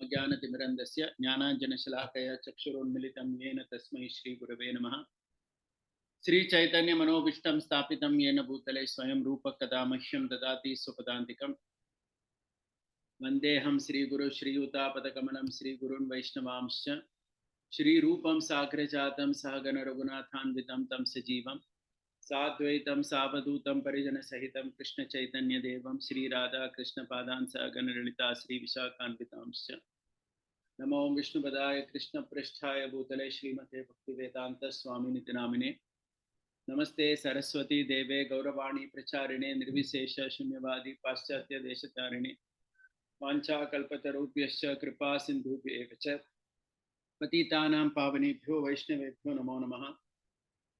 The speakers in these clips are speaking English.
अज्ञानतिमिरन्दस्य ज्ञानाञ्जनशलाकया चक्षुरोन्मिलितं येन तस्मै श्रीगुरवे नमः। श्रीचैतन्यमनोभीष्टं स्थापितं येन भूतले स्वयं रूपकदा मह्यं ददाति स्वपदान्तिकं। वन्देऽहं श्रीगुरु श्रीयुतापदकमलं श्रीगुरुन् वैष्णवांश्च श्रीरूपं साग्रजातं सहगण रघुनाथान्वितं तं सजीवं साद्वैतं सावधूतं परिजनसहितं कृष्णचैतन्यदेवं श्रीराधा कृष्णपादान् सहगण ललिता श्रीविशाखान्वितांश्च। नमो विष्णुपदाय कृष्णपृष्ठाय भूतले श्रीमते भक्तिवेदांत स्वामिनिति नामिने। नमस्ते सरस्वती देवे गौरवाणी प्रचारिणे निर्विशेष शून्यवादी पाश्चात्य देशतारिणे वाञ्छाकल्पतरुभ्यश्च कृपा सिन्धुभ्येव च पतितानां पावनेभ्यो वैष्णवेभ्यो नमो नमः।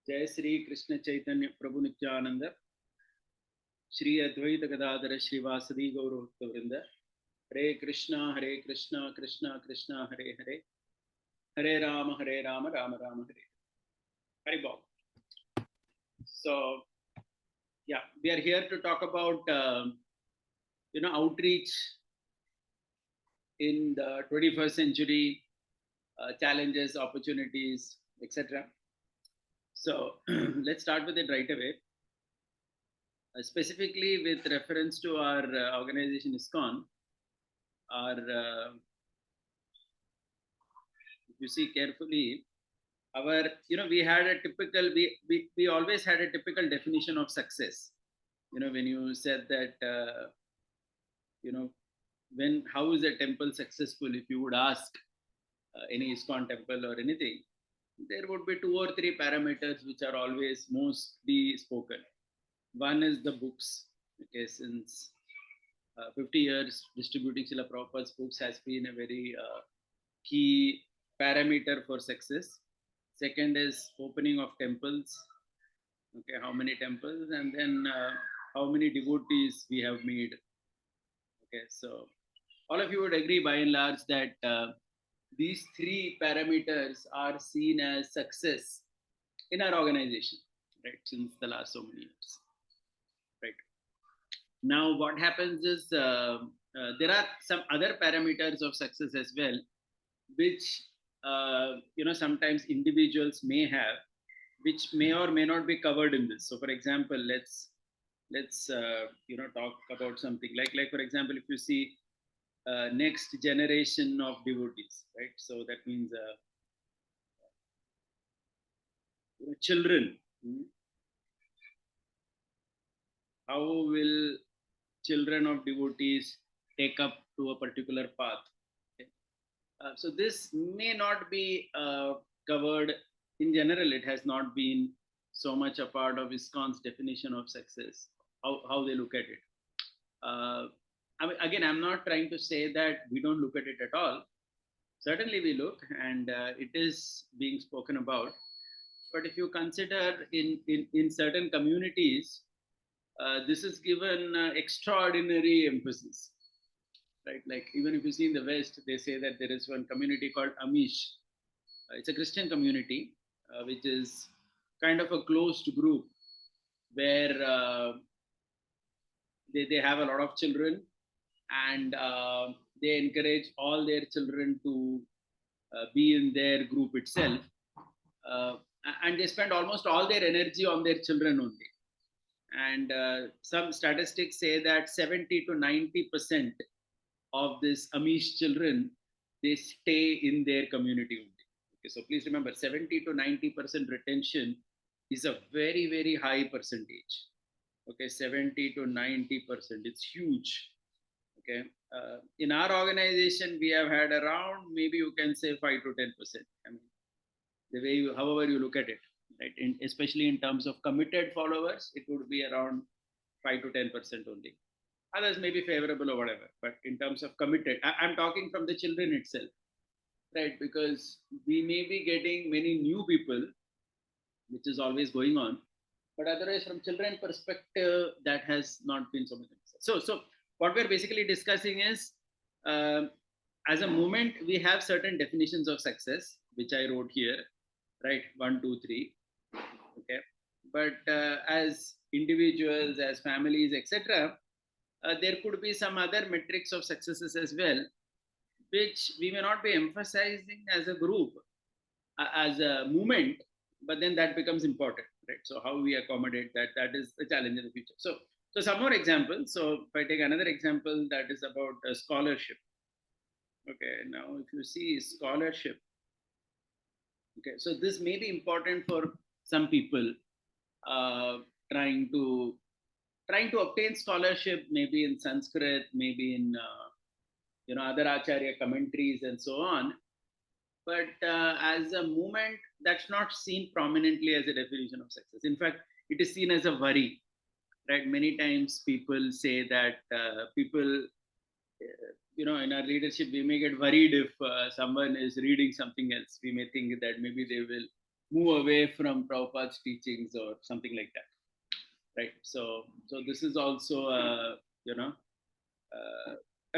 जय श्री कृष्ण चैतन्य प्रभु नित्यानंद श्री अद्वैत गदाधर श्रीवासदि गौरभक्तवृंद। हरे कृष्णा कृष्णा कृष्णा हरे हरे, हरे राम राम राम हरे हरि बोल. So yeah, we are here to talk about outreach in the 21st century, challenges, opportunities, etc. So let's start with it right away. Specifically with reference to our organization ISKCON, our if you see carefully, our we had a typical we always had a typical definition of success. When you said that when how is a temple successful, if you would ask any ISKCON temple or anything, there would be 2 or 3 parameters which are always mostly spoken. One is the books. Okay, since 50 years distributing Srila Prabhupada's books has been a very key parameter for success. Second is opening of temples. Okay, how many temples, and then how many devotees we have made. Okay, so all of you would agree by and large that these 3 parameters are seen as success in our organization, right, since the last so many years. Right. Now, what happens is there are some other parameters of success as well, which sometimes individuals may have, which may or may not be covered in this. So, for example, let's talk about something like for example, if you see next generation of devotees, right? So that means children. How will children of devotees take up to a particular path? Okay. So this may not be covered in general. It has not been so much a part of ISKCON's definition of success, how they look at it. I mean, again, I'm not trying to say that we don't look at it at all. Certainly we look, and it is being spoken about. But if you consider in certain communities, this is given extraordinary emphasis, right? Like even if you see in the West, they say that there is one community called Amish. It's a Christian community, which is kind of a closed group where they have a lot of children, and they encourage all their children to be in their group itself, and they spend almost all their energy on their children only. And some statistics say that 70 to 90% of this Amish children, they stay in their community only. Okay, so please remember, 70 to 90% retention is a very, very high percentage. Okay, 70 to 90%, it's huge. Okay, in our organization, we have had around, maybe you can say 5 to 10%. I mean, the way however you look at it, right? Especially in terms of committed followers, it would be around 5 to 10% only. Others may be favorable or whatever, but in terms of committed, I'm talking from the children itself, right? Because we may be getting many new people, which is always going on, but otherwise from children perspective, that has not been so much. So what we're basically discussing is, as a movement, we have certain definitions of success, which I wrote here, right? 1, 2, 3. Okay, but as individuals, as families, etc., there could be some other metrics of successes as well, which we may not be emphasizing as a group, as a movement, but then that becomes important, right? So how we accommodate that, that is the challenge in the future. So some more examples. So if I take another example, that is about scholarship. Okay, now if you see scholarship, okay, so this may be important for some people uh, trying to trying to obtain scholarship, maybe in Sanskrit, maybe in other acharya commentaries and so on. But as a movement, that's not seen prominently as a definition of success. In fact, it is seen as a worry, right? Many times people say that in our leadership, we may get worried if someone is reading something else. We may think that maybe they will move away from Prabhupada's teachings or something like that, right? So this is also a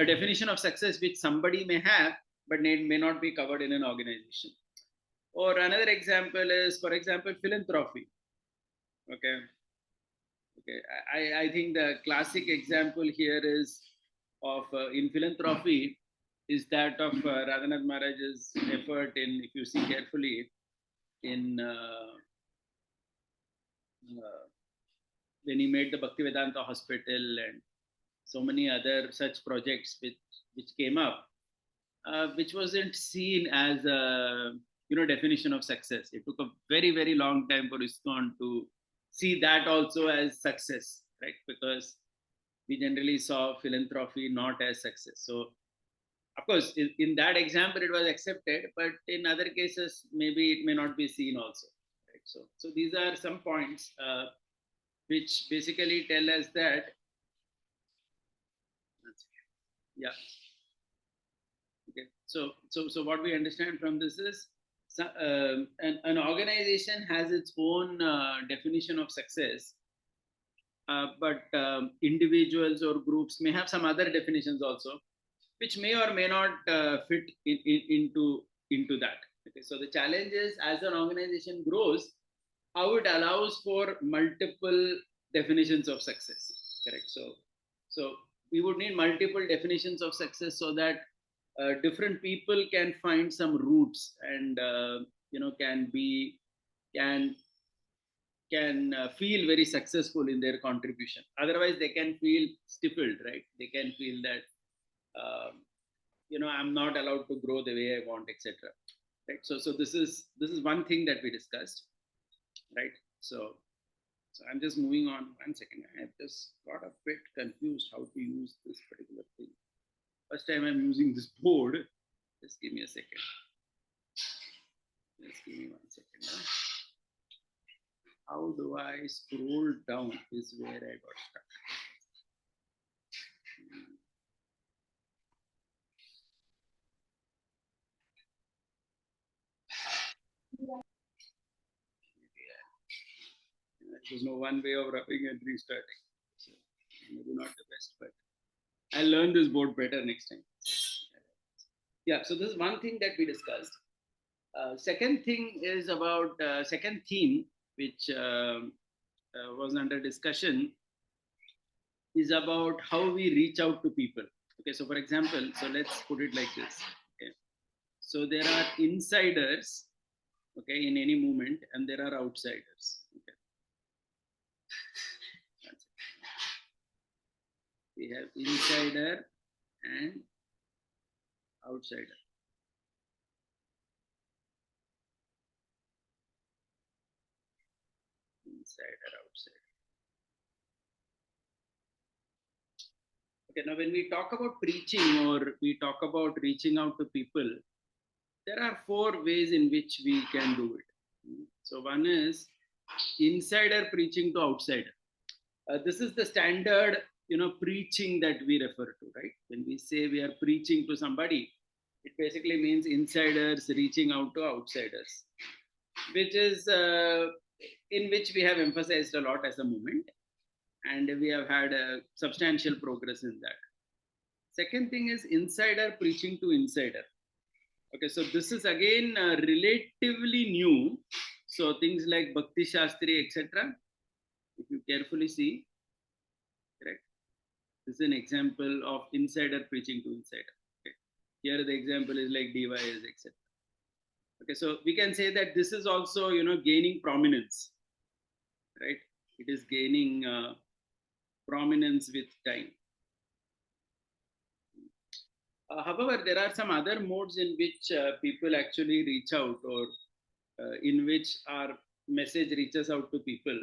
definition of success which somebody may have, but may not be covered in an organization. Or another example is, for example, philanthropy. Okay. Okay. I think the classic example here is of in philanthropy is that of Radhanath Maharaj's effort in, if you see carefully, in when he made the Bhaktivedanta Hospital and so many other such projects which came up, which wasn't seen as a definition of success. It took a very, very long time for ISKCON to see that also as success, right? Because we generally saw philanthropy not as success. So of course in that example it was accepted, but in other cases maybe it may not be seen also, right? So these are some points which basically tell us that yeah. Okay. So what we understand from this is an organization has its own definition of success, but individuals or groups may have some other definitions also, which may or may not fit into that. Okay. So the challenge is, as an organization grows, how it allows for multiple definitions of success. Correct. So we would need multiple definitions of success so that different people can find some roots and can feel very successful in their contribution. Otherwise they can feel stifled, right? They can feel that I'm not allowed to grow the way I want, etc. Right. So this is one thing that we discussed, right? So I'm just moving on. 1 second. I have just got a bit confused how to use this particular thing. First time I'm using this board. Just give me a second. Just give me 1 second. How do I scroll down? Is where I got stuck. There's no one way of rubbing and restarting. So maybe not the best, but I'll learn this board better next time. Yeah, so this is one thing that we discussed. Second thing is about second theme, which was under discussion, is about how we reach out to people. Okay, so for example, so let's put it like this. Okay, so there are insiders, okay, in any movement, and there are outsiders. Okay, we have insider and outsider. Insider, outsider. Okay, now when we talk about preaching or we talk about reaching out to people, there are 4 ways in which we can do it. So one is insider preaching to outsider. This is the standard, preaching that we refer to, right? When we say we are preaching to somebody, it basically means insiders reaching out to outsiders, which is in which we have emphasized a lot as a movement, and we have had a substantial progress in that. Second thing is insider preaching to insider. Okay, so this is again relatively new. So things like Bhakti Shastri, etc. If you carefully see, correct, this is an example of insider preaching to insider. Okay. Here the example is like DYS, etc. Okay, so we can say that this is also, gaining prominence, right? It is gaining prominence with time. However, there are some other modes in which people actually reach out, or in which our message reaches out to people.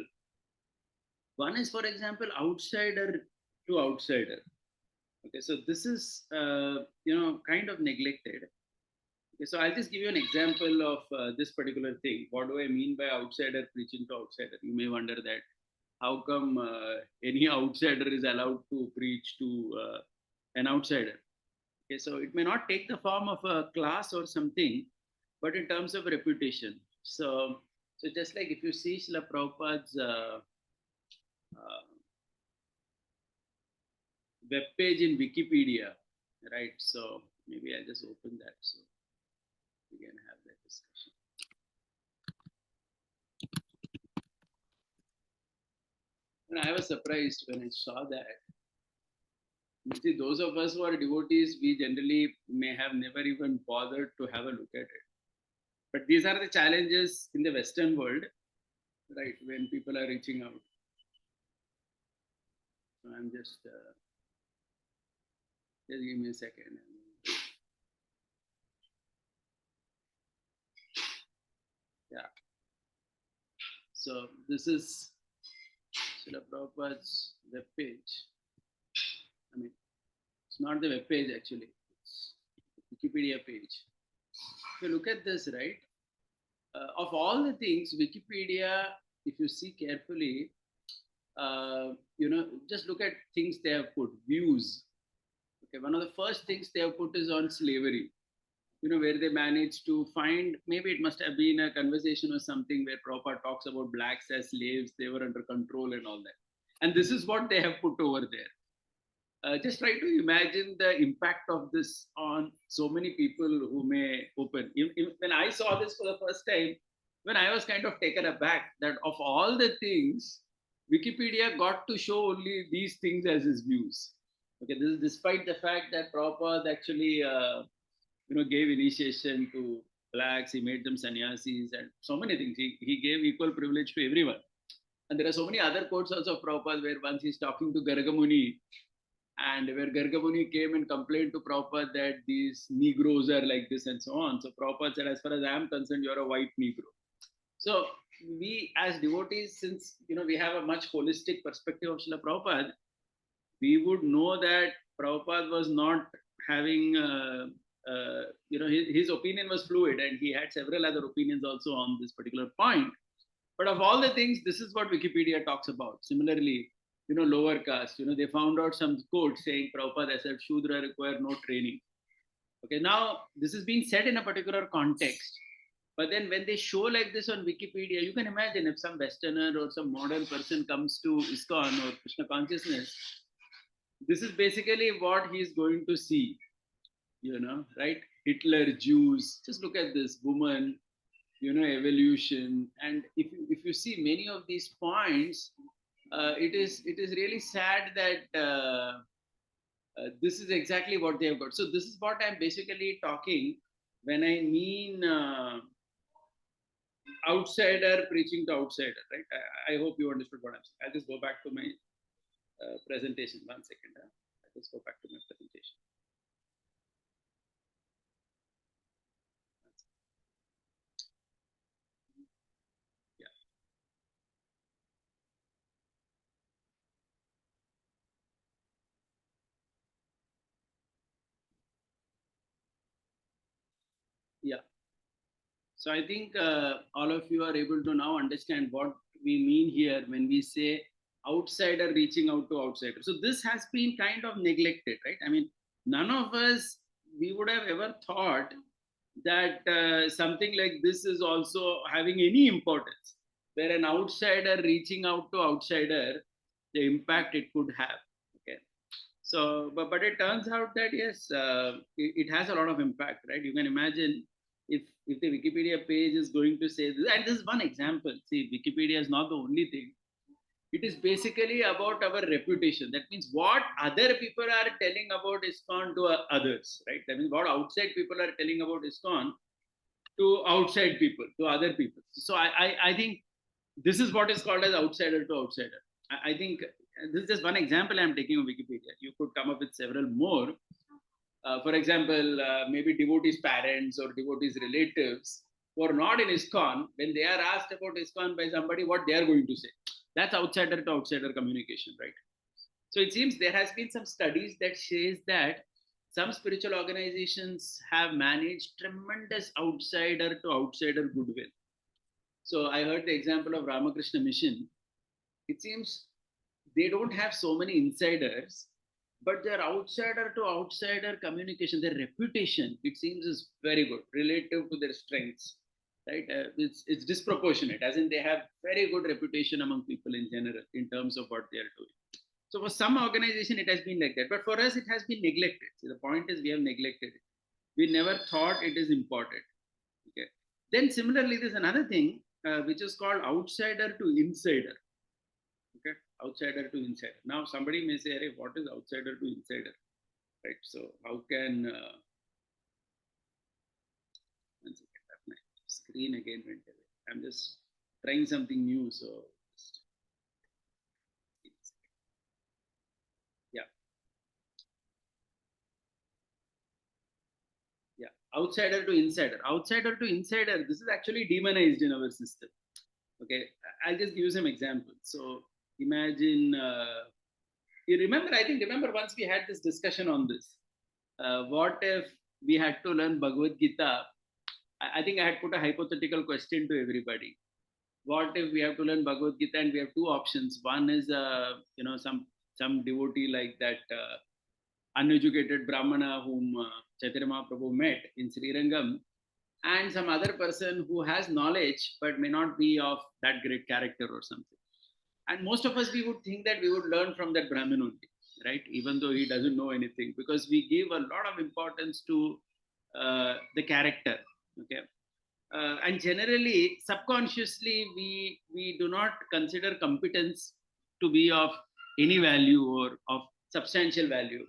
One is, for example, outsider to outsider. Okay, so this is kind of neglected. Okay, so I'll just give you an example of this particular thing. What do I mean by outsider preaching to outsider? You may wonder that how come any outsider is allowed to preach to an outsider? Okay, so it may not take the form of a class or something, but in terms of reputation. So just like if you see Srila Prabhupada's web page in Wikipedia, right? So maybe I'll just open that so we can have that discussion. And I was surprised when I saw that. You see, those of us who are devotees, we generally may have never even bothered to have a look at it. But these are the challenges in the Western world, right? When people are reaching out. So I'm just give me a second. Yeah. So this is Srila Prabhupada's web page. I mean, it's not the web page actually, it's the Wikipedia page. If you look at this, right, of all the things, Wikipedia, if you see carefully, just look at things they have put, views. Okay, one of the first things they have put is on slavery, where they managed to find, maybe it must have been a conversation or something where Prabhupada talks about blacks as slaves, they were under control and all that. And this is what they have put over there. Just try to imagine the impact of this on so many people who may open. When I saw this for the first time, when I was kind of taken aback that of all the things, Wikipedia got to show only these things as his views. Okay, this is despite the fact that Prabhupada actually, gave initiation to blacks, he made them sannyasis and so many things. He gave equal privilege to everyone. And there are so many other quotes also of Prabhupada where once he's talking to Gargamuni, and where Gargamuni came and complained to Prabhupada that these Negroes are like this and so on. So Prabhupada said, as far as I am concerned, you're a white Negro. So we as devotees, since we have a much holistic perspective of Srila Prabhupada, we would know that Prabhupada was not having, his opinion was fluid, and he had several other opinions also on this particular point. But of all the things, this is what Wikipedia talks about. Similarly, lower caste, they found out some quote saying Prabhupada said Shudra require no training. Okay, now this is being said in a particular context. But then when they show like this on Wikipedia, you can imagine if some Westerner or some modern person comes to ISKCON or Krishna consciousness, this is basically what he's going to see, right? Hitler, Jews, just look at this woman, evolution. And if you see many of these points, it is really sad that this is exactly what they have got. So this is what I'm basically talking when I mean outsider preaching to outsider, right? I hope you understood what I'm saying. I'll just go back to my presentation. 1 second. I'll just go back to my presentation. Yeah. Yeah. So I think all of you are able to now understand what we mean here when we say outsider reaching out to outsider. So this has been kind of neglected, right? I mean, none of us, we would have ever thought that something like this is also having any importance, where an outsider reaching out to outsider, the impact it could have. Okay. So, but it turns out that yes, it has a lot of impact, right? You can imagine if the Wikipedia page is going to say this, and this is one example. See, Wikipedia is not the only thing. it is basically about our reputation. That means what other people are telling about ISKCON to others, right? That means what outside people are telling about ISKCON to outside people, to other people. So I think this is what is called as outsider to outsider. I think this is just one example I'm taking of Wikipedia. You could come up with several more. For example, maybe devotees' parents or devotees' relatives who are not in ISKCON, when they are asked about ISKCON by somebody, what they are going to say. That's outsider to outsider communication, right? So it seems there has been some studies that says that some spiritual organizations have managed tremendous outsider to outsider goodwill. So I heard the example of Ramakrishna Mission. It seems they don't have so many insiders, but their outsider to outsider communication, their reputation, it seems is very good relative to their strengths, right? It's disproportionate, as in they have very good reputation among people in general in terms of what they are doing. So for some organization, it has been like that, but for us, it has been neglected. See, the point is we have neglected it. We never thought it is important. Okay. Then similarly, there's another thing which is called outsider to insider. Okay, outsider to insider. Now somebody may say, "Hey, what is outsider to insider?" Right. So how can one second, my screen again went away. I'm just trying something new, so yeah, yeah. Outsider to insider. Outsider to insider. This is actually demonized in our system. Okay, I'll just give you some examples. So imagine. You remember? I think remember once we had this discussion on this. What if we had to learn Bhagavad Gita? I think I had put a hypothetical question to everybody. What if we have to learn Bhagavad Gita and we have two options? One is, some devotee like that uneducated Brahmana whom Chaitanya Mahaprabhu met in Sri Rangam, and some other person who has knowledge but may not be of that great character or something. And most of us, we would think that we would learn from that Brahmin only, right? Even though he doesn't know anything, because we give a lot of importance to the character. Okay. And generally, subconsciously, we do not consider competence to be of any value or of substantial value.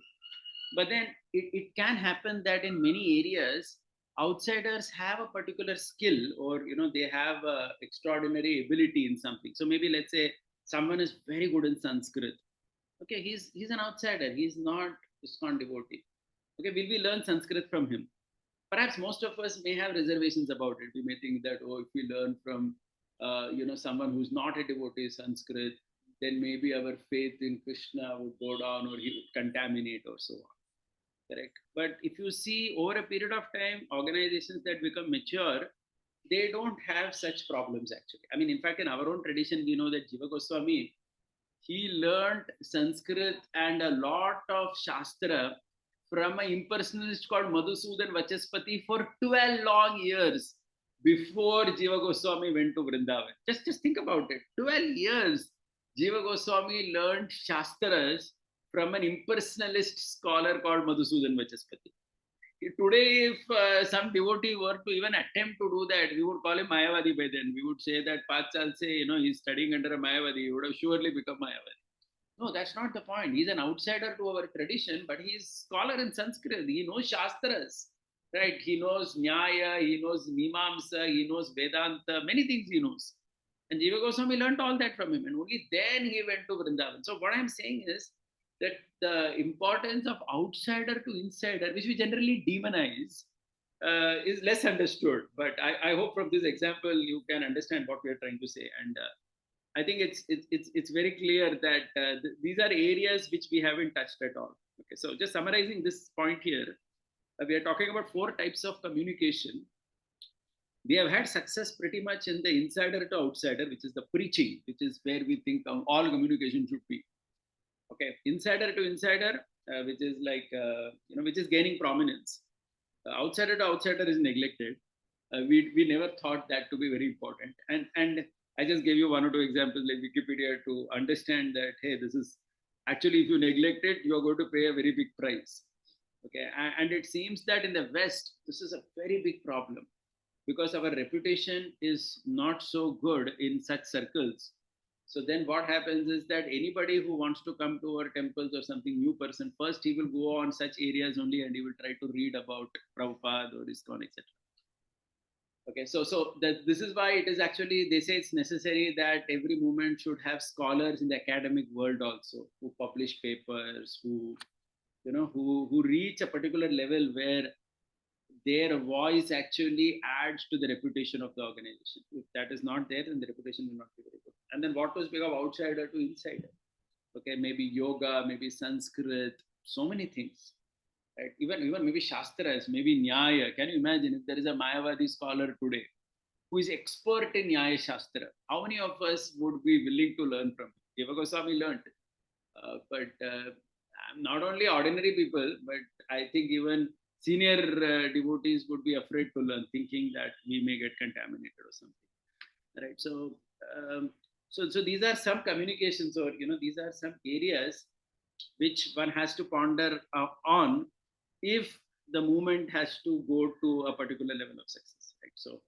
But then it can happen that in many areas, outsiders have a particular skill, or they have extraordinary ability in something. So maybe let's say someone is very good in Sanskrit. Okay, he's an outsider. He's not ISKCON devotee. Okay, will we learn Sanskrit from him? Perhaps most of us may have reservations about it. We may think that, oh, if we learn from someone who's not a devotee of Sanskrit, then maybe our faith in Krishna would go down, or he would contaminate, or so on. Correct. But if you see over a period of time, organizations that become mature, they don't have such problems actually. I mean, in fact, in our own tradition, we know that Jiva Goswami, he learned Sanskrit and a lot of Shastra from an impersonalist called Madhusudan Vachaspati for 12 long years before Jiva Goswami went to Vrindavan. Just think about it. 12 years Jiva Goswami learned Shastras from an impersonalist scholar called Madhusudan Vachaspati. Today, if some devotee were to even attempt to do that, we would call him Mayavadi by then. We would say that Pachal say, he's studying under a Mayavadi, he would have surely become Mayavadi. No, that's not the point. He's an outsider to our tradition, but he's scholar in Sanskrit. He knows Shastras, right? He knows Nyaya, he knows Mimamsa, he knows Vedanta, many things he knows. And Jiva Goswami learned all that from him, and only then he went to Vrindavan. So what I'm saying is that the importance of outsider to insider, which we generally demonize, is less understood. But I hope from this example you can understand what we are trying to say. And I think it's very clear that these are areas which we haven't touched at all. Okay, so just summarizing this point here, we are talking about 4 types of communication. We have had success pretty much in the insider to outsider, which is the preaching, which is where we think all communication should be. Okay, insider to insider, which is like which is gaining prominence. Outsider to outsider is neglected. We never thought that to be very important, and I just gave you 1 or 2 examples like Wikipedia to understand that, hey, this is actually, if you neglect it, you are going to pay a very big price. Okay, and it seems that in the West this is a very big problem, because our reputation is not so good in such circles. So then what happens is that anybody who wants to come to our temples or something, new person, first he will go on such areas only and he will try to read about Prabhupada or ISKCON, etc. Okay, so that this is why it is actually, they say it's necessary that every movement should have scholars in the academic world also, who publish papers, who who reach a particular level where their voice actually adds to the reputation of the organization. If that is not there, then the reputation will not be very good. And then what was become outsider to insider? Okay, maybe yoga, maybe Sanskrit, so many things. Right? Even maybe Shastras, maybe Nyaya. Can you imagine if there is a Mayavadi scholar today who is expert in Nyaya Shastra? How many of us would be willing to learn from him? Deva Goswami learned. But not only ordinary people, but I think even senior devotees would be afraid to learn, thinking that we may get contaminated or something. Right? Um, so these are some communications, or these are some areas which one has to ponder on if the movement has to go to a particular level of success. Right? So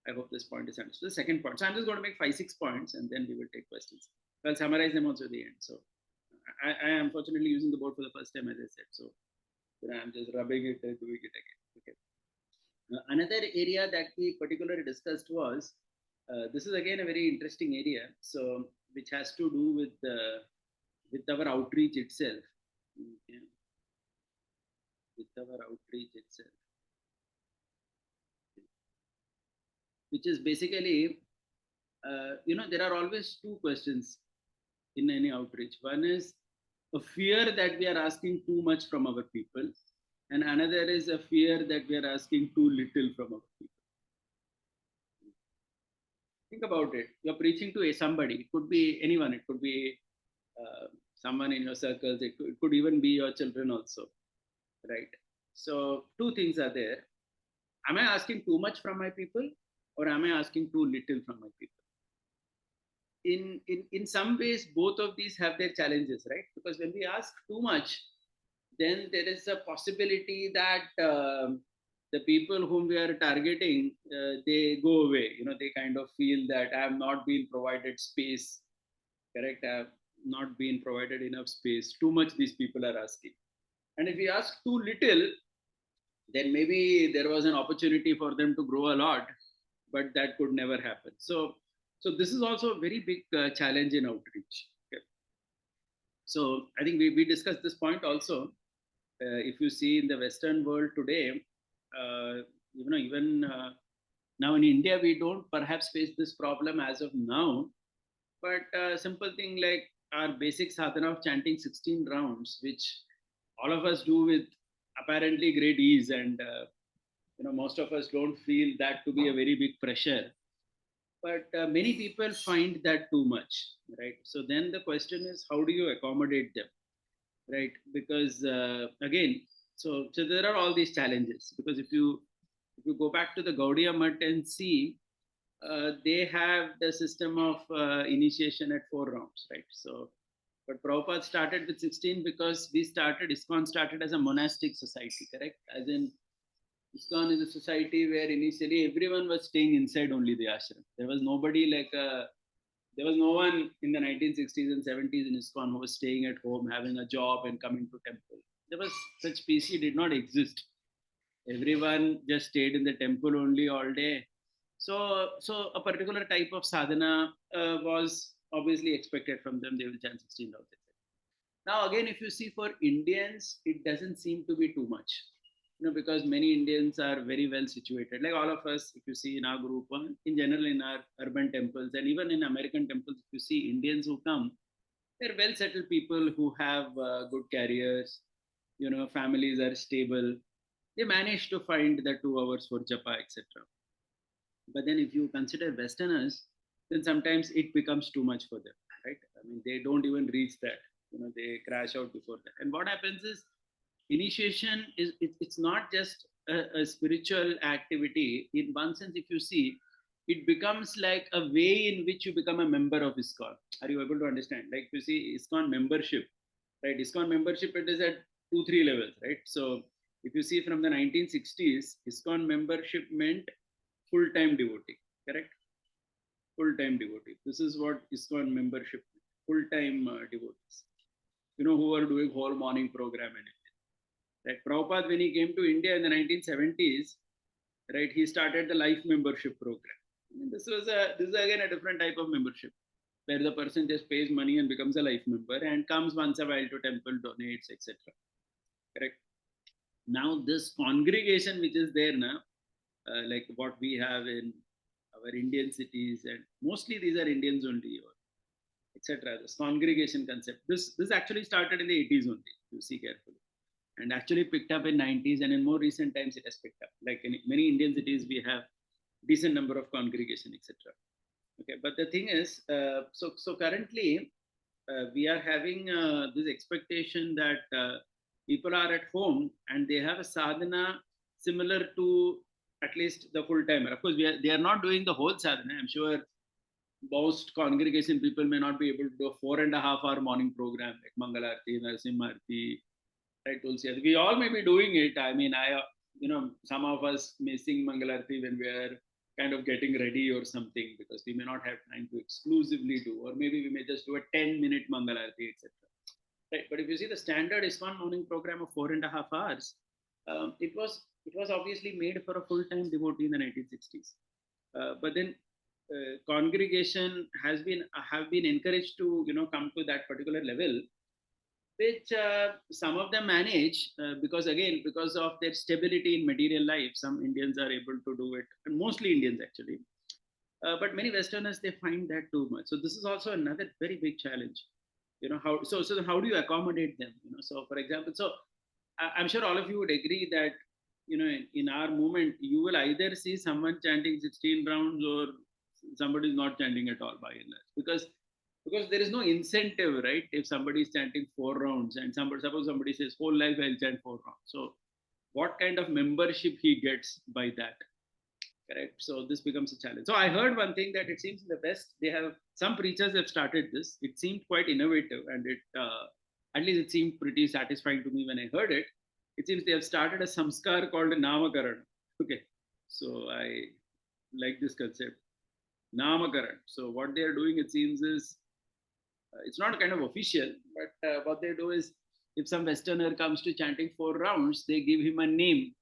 I hope this point is understood. The second point. So I'm just going to make 5-6 points, and then we will take questions. I'll summarize them also at the end. So I am unfortunately using the board for the first time, as I said. So I'm just rubbing it and doing it again. Okay. Another area that we particularly discussed was this is again a very interesting area. So which has to do with our outreach itself. Okay. With our outreach itself, which is basically, there are always two questions in any outreach. One is a fear that we are asking too much from our people, and another is a fear that we are asking too little from our people. Think about it. You're preaching to somebody. It could be anyone. It could be someone in your circles. It could even be your children also, right? So two things are there. Am I asking too much from my people, or am I asking too little from my people? In some ways, both of these have their challenges, right? Because when we ask too much, then there is a possibility that the people whom we are targeting, they go away. They kind of feel that I have not been provided space. Correct? I have not been provided enough space. Too much these people are asking. And if we ask too little, then maybe there was an opportunity for them to grow a lot, but that could never happen. So this is also a very big challenge in outreach. Okay. So I think we discussed this point also. If you see in the Western world today, even now in India, we don't perhaps face this problem as of now. But simple thing like our basic sadhana of chanting 16 rounds, which all of us do with apparently great ease, and most of us don't feel that to be a very big pressure. But many people find that too much, right? So then the question is, how do you accommodate them, right? Because again, so there are all these challenges. Because if you go back to the Gaudiya Mutt and see, they have the system of initiation at 4 rounds, right? So, but Prabhupada started with 16 because ISKCON started as a monastic society, correct? As in, ISKCON is a society where initially everyone was staying inside only the ashram. There was nobody there was no one in the 1960s and 70s in ISKCON who was staying at home, having a job and coming to temple. There was such PC did not exist. Everyone just stayed in the temple only all day. So a particular type of sadhana was obviously expected from them. They will chant 16 rounds. Now again, if you see for Indians, it doesn't seem to be too much. Because many Indians are very well situated. Like all of us, if you see in our group, in general in our urban temples, and even in American temples, if you see Indians who come, they're well settled people who have good careers, families are stable. They manage to find the 2 hours for japa, etc. But then if you consider Westerners, then sometimes it becomes too much for them, right? I mean, they don't even reach that. They crash out before that. And what happens is, initiation it's not just a spiritual activity. In one sense, if you see, it becomes like a way in which you become a member of ISKCON. Are you able to understand? Like you see ISKCON membership, right? ISKCON membership, it is at 2-3 levels, right? So if you see from the 1960s, ISKCON membership meant full-time devotee, correct? full-time devotee. This is what ISKCON membership, full-time devotees, who are doing whole morning program and everything. Right? Prabhupada, when he came to India in the 1970s, right, he started the life membership program. This is again a different type of membership, where the person just pays money and becomes a life member and comes once a while to temple, donates, etc. Correct. Now this congregation which is there now, like what we have in our Indian cities, and mostly these are Indians only, or etc. This congregation concept. This actually started in the 80s only. You see carefully, and actually picked up in 90s, and in more recent times it has picked up. Like in many Indian cities, we have decent number of congregation, etc. Okay, but the thing is, so currently we are having this expectation that people are at home and they have a sadhana similar to at least the full timer. Of course, they are not doing the whole sadhana. I'm sure most congregation people may not be able to do a 4.5 hour morning program like Mangalarti, Narasimharti, right, Tulsi. We all may be doing it. I mean, some of us may sing Mangalarti when we are kind of getting ready or something, because we may not have time to exclusively do, or maybe we may just do a 10-minute Mangalarti, etc. Right. But if you see the standard ISKCON morning program of 4.5 hours, it was obviously made for a full-time devotee in the 1960s. But then congregation have been encouraged to come to that particular level, which some of them manage, because of their stability in material life. Some Indians are able to do it, and mostly Indians actually. But many Westerners, they find that too much. So this is also another very big challenge. How do you accommodate them? So for example, I'm sure all of you would agree that in our movement, you will either see someone chanting 16 rounds or somebody is not chanting at all by and large, because there is no incentive, right? If somebody is chanting 4 rounds and suppose somebody says whole life I'll chant 4 rounds, so what kind of membership he gets by that? Correct. So this becomes a challenge. So I heard one thing, that it seems in the West they have some preachers have started this. It seemed quite innovative, and it at least it seemed pretty satisfying to me when I heard it. It seems they have started a samskar called a Namakaran. Okay, so I like this concept, Namakaran. So what they are doing, it seems, is it's not kind of official, but what they do is, if some Westerner comes to chanting 4 rounds, they give him a name,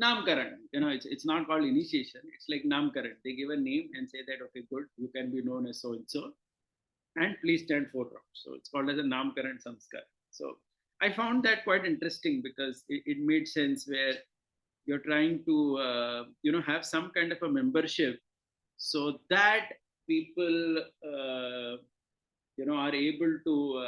Namkaran. It's not called initiation. It's like Namkaran. They give a name and say that, okay, good, you can be known as so and so, and please chant 4 rounds. So it's called as a Namkaran Samskar. So I found that quite interesting, because it made sense, where you're trying to have some kind of a membership, so that people are able to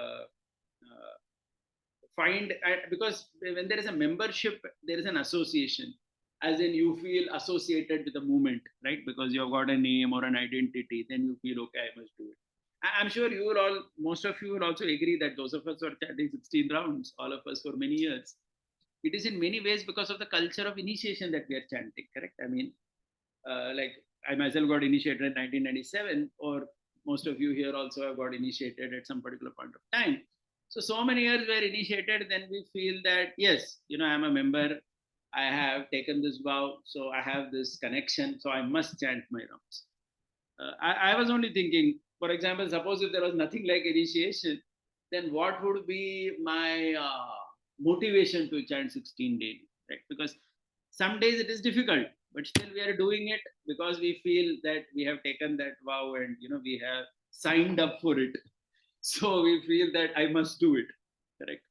find, because when there is a membership, there is an association, as in you feel associated with the movement, right? Because you have got a name or an identity, then you feel, okay, I must do it. I'm sure most of you will also agree that those of us who are chanting 16 rounds, all of us for many years, it is in many ways because of the culture of initiation that we are chanting, correct? I mean, like I myself got initiated in 1997, or most of you here also have got initiated at some particular point of time. So many years were initiated, then we feel that, yes, I'm a member, I have taken this vow, so I have this connection, so I must chant my rounds. I was only thinking, for example, suppose if there was nothing like initiation, then what would be my motivation to chant 16 daily, right? Because some days it is difficult, but still we are doing it because we feel that we have taken that vow, and we have signed up for it. So we feel that I must do it, correct?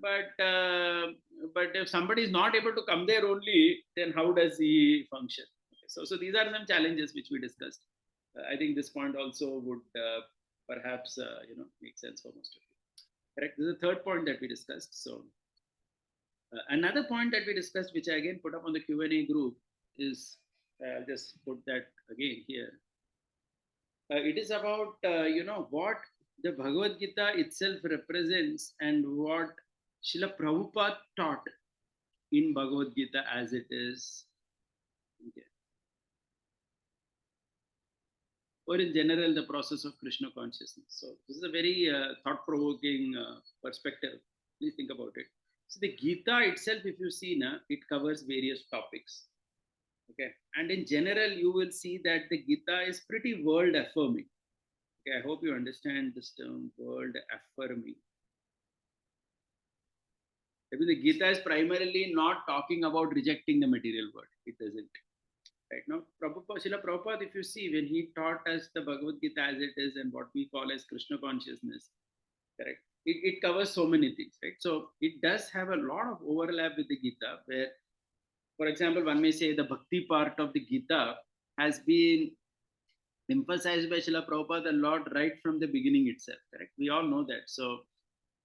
But if somebody is not able to come there only, then how does he function? Okay, so these are some challenges which we discussed. I think this point also would perhaps make sense for most of you. Correct. This is the third point that we discussed. So another point that we discussed, which I again put up on the Q&A group, is I'll just put that again here. It is about what the Bhagavad Gita itself represents, and what Srila Prabhupada taught in Bhagavad Gita as it is. Okay. Or in general, the process of Krishna consciousness. So this is a very thought-provoking perspective. Please think about it. So the Gita itself, if you see, it covers various topics. Okay, and in general, you will see that the Gita is pretty world affirming. Okay, I hope you understand this term, world affirming. I mean, the Gita is primarily not talking about rejecting the material world. It doesn't. Right now, Prabhupada, Srila Prabhupada, if you see, when he taught us the Bhagavad Gita as it is and what we call as Krishna consciousness, correct? It covers so many things, right? So it does have a lot of overlap with the Gita, where, for example, one may say the bhakti part of the Gita has been emphasized by Srila Prabhupada a lot right from the beginning itself, correct? We all know that. So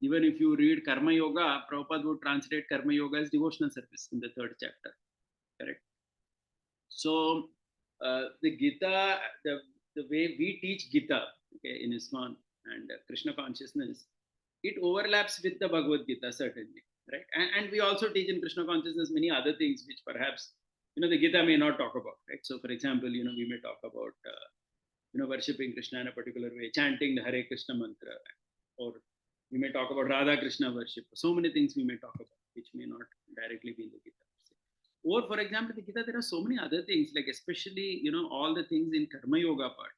even if you read Karma Yoga, Prabhupada would translate Karma Yoga as devotional service in the third chapter, correct? So the Gita, the way we teach Gita, okay, in ISKCON and Krishna consciousness, it overlaps with the Bhagavad Gita certainly, right? And we also teach in Krishna consciousness many other things which perhaps the Gita may not talk about, right? So for example, we may talk about worshipping Krishna in a particular way, chanting the Hare Krishna mantra, or we may talk about Radha Krishna worship. So many things we may talk about which may not directly be in the Gita. Or, for example, the Gita, there are so many other things, like especially, all the things in Karma Yoga part,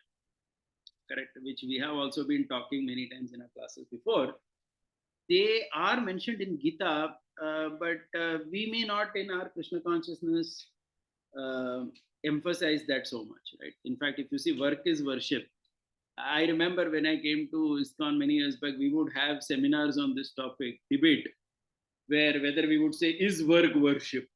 correct, which we have also been talking many times in our classes before. They are mentioned in Gita, but we may not in our Krishna consciousness uh, emphasize that so much, right? In fact, if you see work is worship, I remember when I came to ISKCON many years back, we would have seminars on this topic, debate, where whether we would say, is work worship?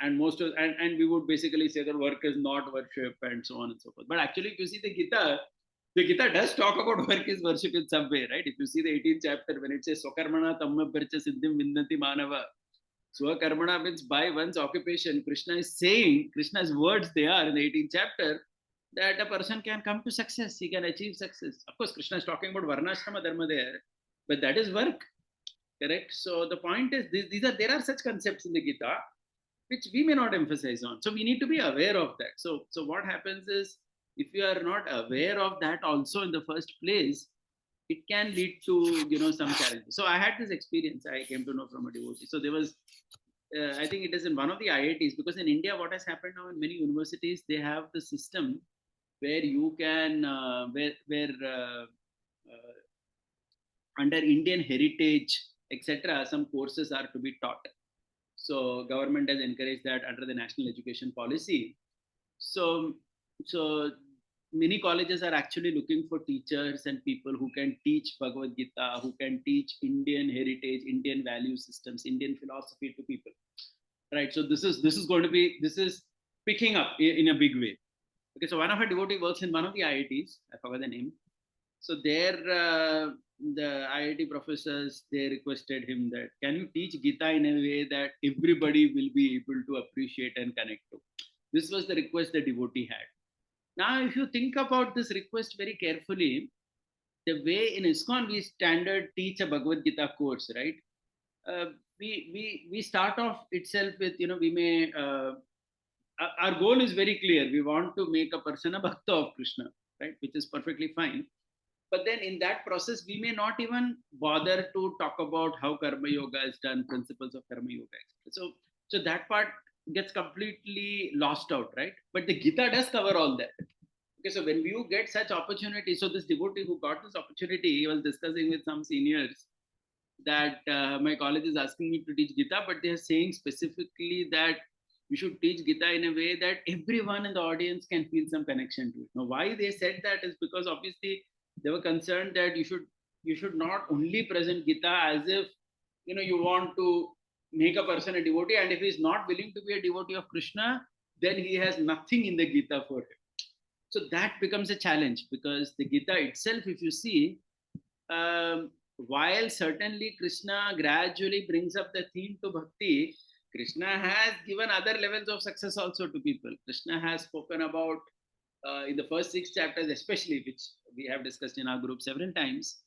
And and we would basically say that work is not worship and so on and so forth. But actually, if you see the Gita does talk about work is worship in some way, right? If you see the 18th chapter, when it says Swakarmana Tammabharcha Siddhim Vindati Manava, Swakarmana means by one's occupation. Krishna is saying, Krishna's words they are in the 18th chapter, that a person can come to success, he can achieve success. Of course, Krishna is talking about Varnashrama Dharma there, but that is work, correct? So the point is, there are such concepts in the Gita which we may not emphasize on. So we need to be aware of that. So what happens is, if you are not aware of that also in the first place, it can lead to some challenges. So I had this experience. I came to know from a devotee. So there was, I think it is in one of the IITs, because in India, what has happened now in many universities, they have the system where you can where under Indian heritage, etc., some courses are to be taught. So government has encouraged that under the national education policy. So so many colleges are actually looking for teachers and people who can teach Bhagavad Gita, who can teach Indian heritage, Indian value systems, Indian philosophy to people. Right. So this is picking up in a big way. Okay. So one of our devotee works in one of the IITs. I forgot the name. So there, the IIT professors, they requested him that, can you teach Gita in a way that everybody will be able to appreciate and connect to? This was the request the devotee had. Now, if you think about this request very carefully, the way in ISKCON we standard teach a Bhagavad Gita course, right? Uh, we start off itself with, we may, our goal is very clear. We want to make a person a Bhakta of Krishna, right? Which is perfectly fine. But then in that process, we may not even bother to talk about how Karma Yoga is done, principles of Karma Yoga, etc. So that part gets completely lost out, right? But the Gita does cover all that. Okay, so when you get such opportunities, so this devotee who got this opportunity, he was discussing with some seniors that my college is asking me to teach Gita, but they are saying specifically that we should teach Gita in a way that everyone in the audience can feel some connection to it. Now, why they said that is because obviously they were concerned that you should not only present Gita as if you want to make a person a devotee, and if he is not willing to be a devotee of Krishna, then he has nothing in the Gita for him. So that becomes a challenge, because the Gita itself, if you see, while certainly Krishna gradually brings up the theme to bhakti, Krishna has given other levels of success also to people. Krishna has spoken about in the first 6 chapters, especially, which we have discussed in our group several times,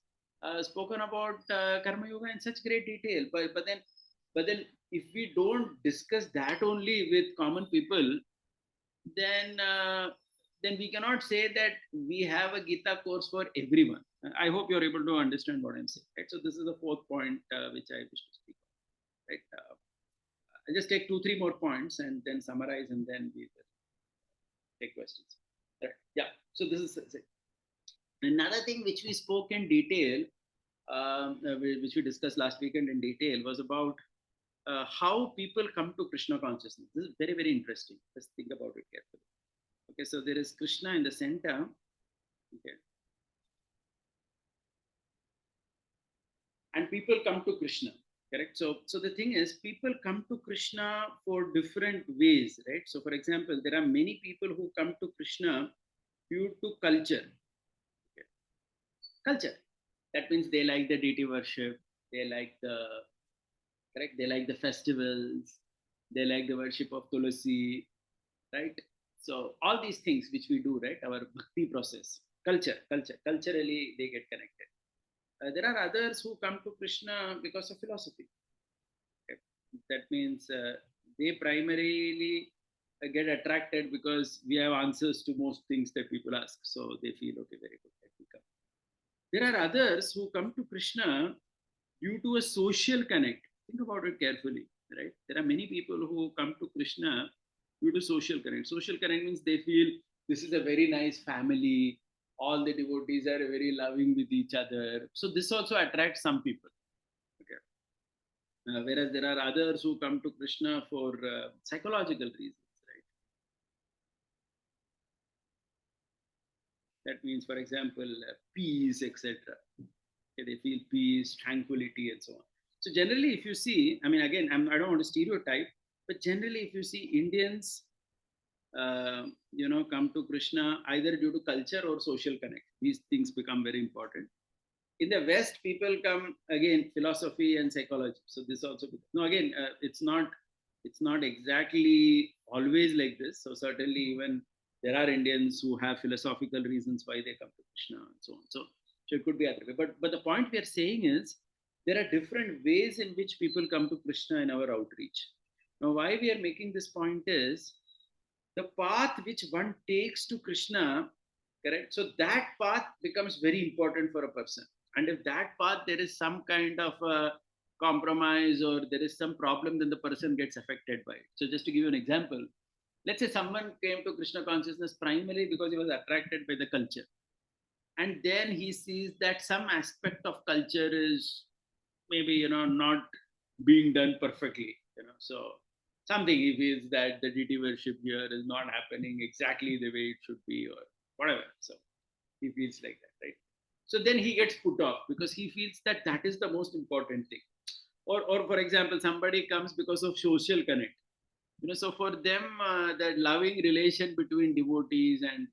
spoken about Karma Yoga in such great detail. But then, if we don't discuss that only with common people, then then we cannot say that we have a Gita course for everyone. I hope you're able to understand what I'm saying. Right? So this is the fourth point which I wish to speak on. Right? I'll just take 2, 3 more points and then summarize, and then we will. take questions. Right. Yeah. So this is another thing which we spoke in detail, which we discussed last weekend in detail, was about how people come to Krishna consciousness. This is very, very interesting. Let's think about it carefully. Okay, so there is Krishna in the center. Okay. And people come to Krishna, correct? So the thing is, people come to Krishna for different ways, right? So for example, there are many people who come to Krishna due to culture. Okay. Culture. That means they like the deity worship, they like the correct, they like the festivals, they like the worship of Tulasi, right? So all these things which we do, right? Our bhakti process, culturally they get connected. There are others who come to Krishna because of philosophy. Okay. That means they primarily get attracted because we have answers to most things that people ask. So they feel, okay, very good, let me come. There are others who come to Krishna due to a social connect. Think about it carefully, right? There are many people who come to Krishna due to social connect. Social connect means they feel this is a very nice family. All the devotees are very loving with each other. So this also attracts some people. Okay. Whereas there are others who come to Krishna for psychological reasons, right? That means, for example, peace, etc. Okay, they feel peace, tranquility, and so on. So generally, if you see, I mean, again, I don't want to stereotype, but generally, if you see Indians, come to Krishna either due to culture or social connect. These things become very important. In the West, people come again philosophy and psychology. So this also no again, it's not exactly always like this. So certainly, even there are Indians who have philosophical reasons why they come to Krishna and so on. So it could be other way. But the point we are saying is there are different ways in which people come to Krishna in our outreach. Now, why we are making this point is the path which one takes to Krishna, correct? So that path becomes very important for a person. And if that path there is some kind of a compromise or there is some problem, then the person gets affected by it. So just to give you an example, let's say someone came to Krishna consciousness primarily because he was attracted by the culture. And then he sees that some aspect of culture is maybe not being done perfectly, so something he feels that the deity worship here is not happening exactly the way it should be or whatever, so he feels like that, right? So then he gets put off because he feels that that is the most important thing. Or for example, somebody comes because of social connect, so for them that loving relation between devotees and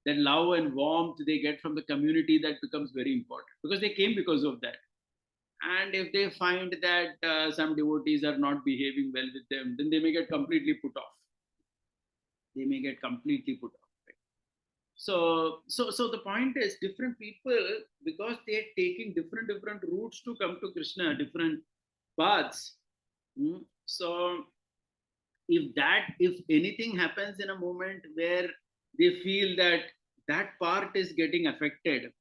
that love and warmth they get from the community, that becomes very important because they came because of that. And if they find that some devotees are not behaving well with them, then they may get completely put off. They may get completely put off, right? So the point is, different people, because they're taking different routes to come to Krishna, different paths. So if anything happens in a moment where they feel that that part is getting affected,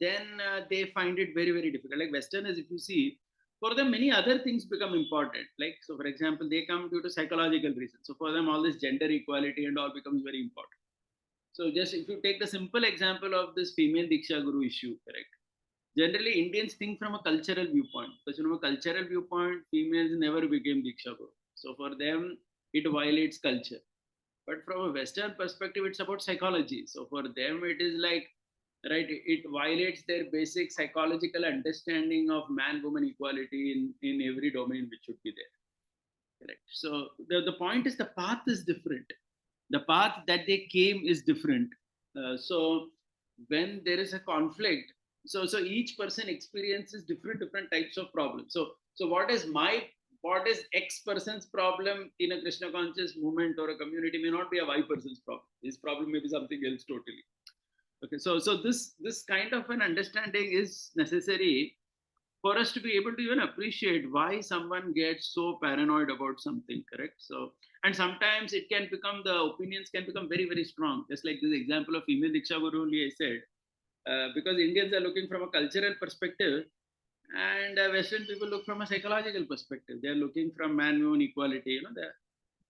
then they find it very, very difficult. Like Westerners, if you see, for them, many other things become important. Like, so for example, they come due to psychological reasons. So for them, all this gender equality and all becomes very important. So just if you take the simple example of this female Diksha Guru issue, correct? Generally, Indians think from a cultural viewpoint. Because from a cultural viewpoint, females never became Diksha Guru. So for them, it violates culture. But from a Western perspective, it's about psychology. So for them, it is like, right, it violates their basic psychological understanding of man-woman equality in every domain which should be there. Correct. So the point is the path is different. The path that they came is different. So when there is a conflict, so each person experiences different types of problems. So what is X person's problem in a Krishna conscious movement or a community may not be a Y person's problem. His problem may be something else totally. Okay, so this kind of an understanding is necessary for us to be able to even appreciate why someone gets so paranoid about something, correct? So, and sometimes it can become, the opinions can become very, very strong. Just like this example of female Diksha Guru only I said, because Indians are looking from a cultural perspective and Western people look from a psychological perspective. They're looking from man-woman equality,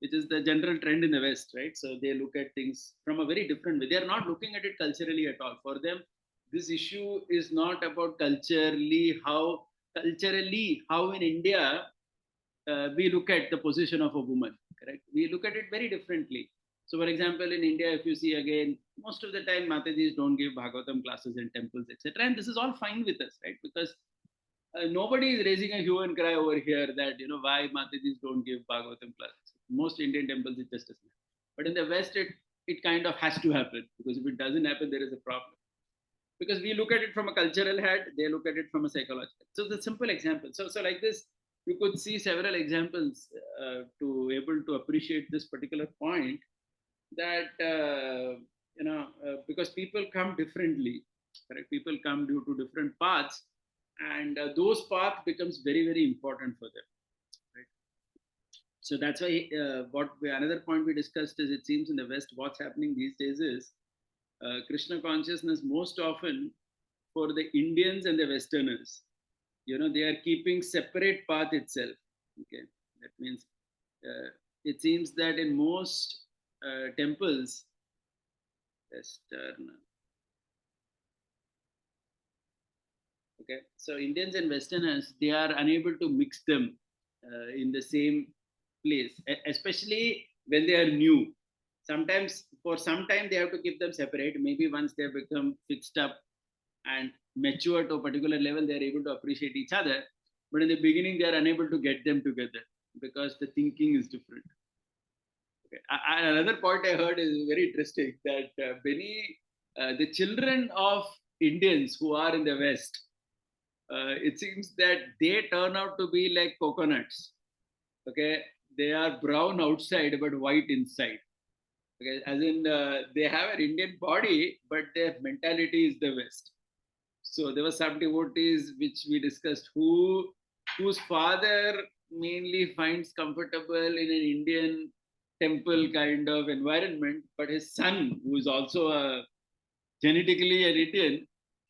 which is the general trend in the West, right? So they look at things from a very different way. They are not looking at it culturally at all. For them, this issue is not about culturally how in India we look at the position of a woman, correct? We look at it very differently. So, for example, in India, if you see again, most of the time Matajis don't give Bhagavatam classes in temples, etc. And this is all fine with us, right? Because nobody is raising a hue and cry over here that, why Matajis don't give Bhagavatam classes. Most Indian temples, it just doesn't. But in the West, it kind of has to happen, because if it doesn't happen, there is a problem. Because we look at it from a cultural head, they look at it from a psychological. So the simple example. So like this, you could see several examples to able to appreciate this particular point, that because people come differently, correct? People come due to different paths, and those paths becomes very, very important for them, right? So that's why another point we discussed is, it seems in the West, what's happening these days is Krishna consciousness most often, for the Indians and the Westerners, they are keeping separate path itself. Okay, that means it seems that in most temples, Western. Okay, so Indians and Westerners, they are unable to mix them in the same place, especially when they are new. Sometimes, for some time, they have to keep them separate. Maybe once they have become fixed up and mature to a particular level, they are able to appreciate each other. But in the beginning, they are unable to get them together because the thinking is different. Okay. Another point I heard is very interesting, that the children of Indians who are in the West, it seems that they turn out to be like coconuts. Okay, they are brown outside but white inside. Okay, as in they have an Indian body, but their mentality is the West. So there were some devotees which we discussed whose father mainly finds comfortable in an Indian temple kind of environment, but his son, who is also genetically an Indian,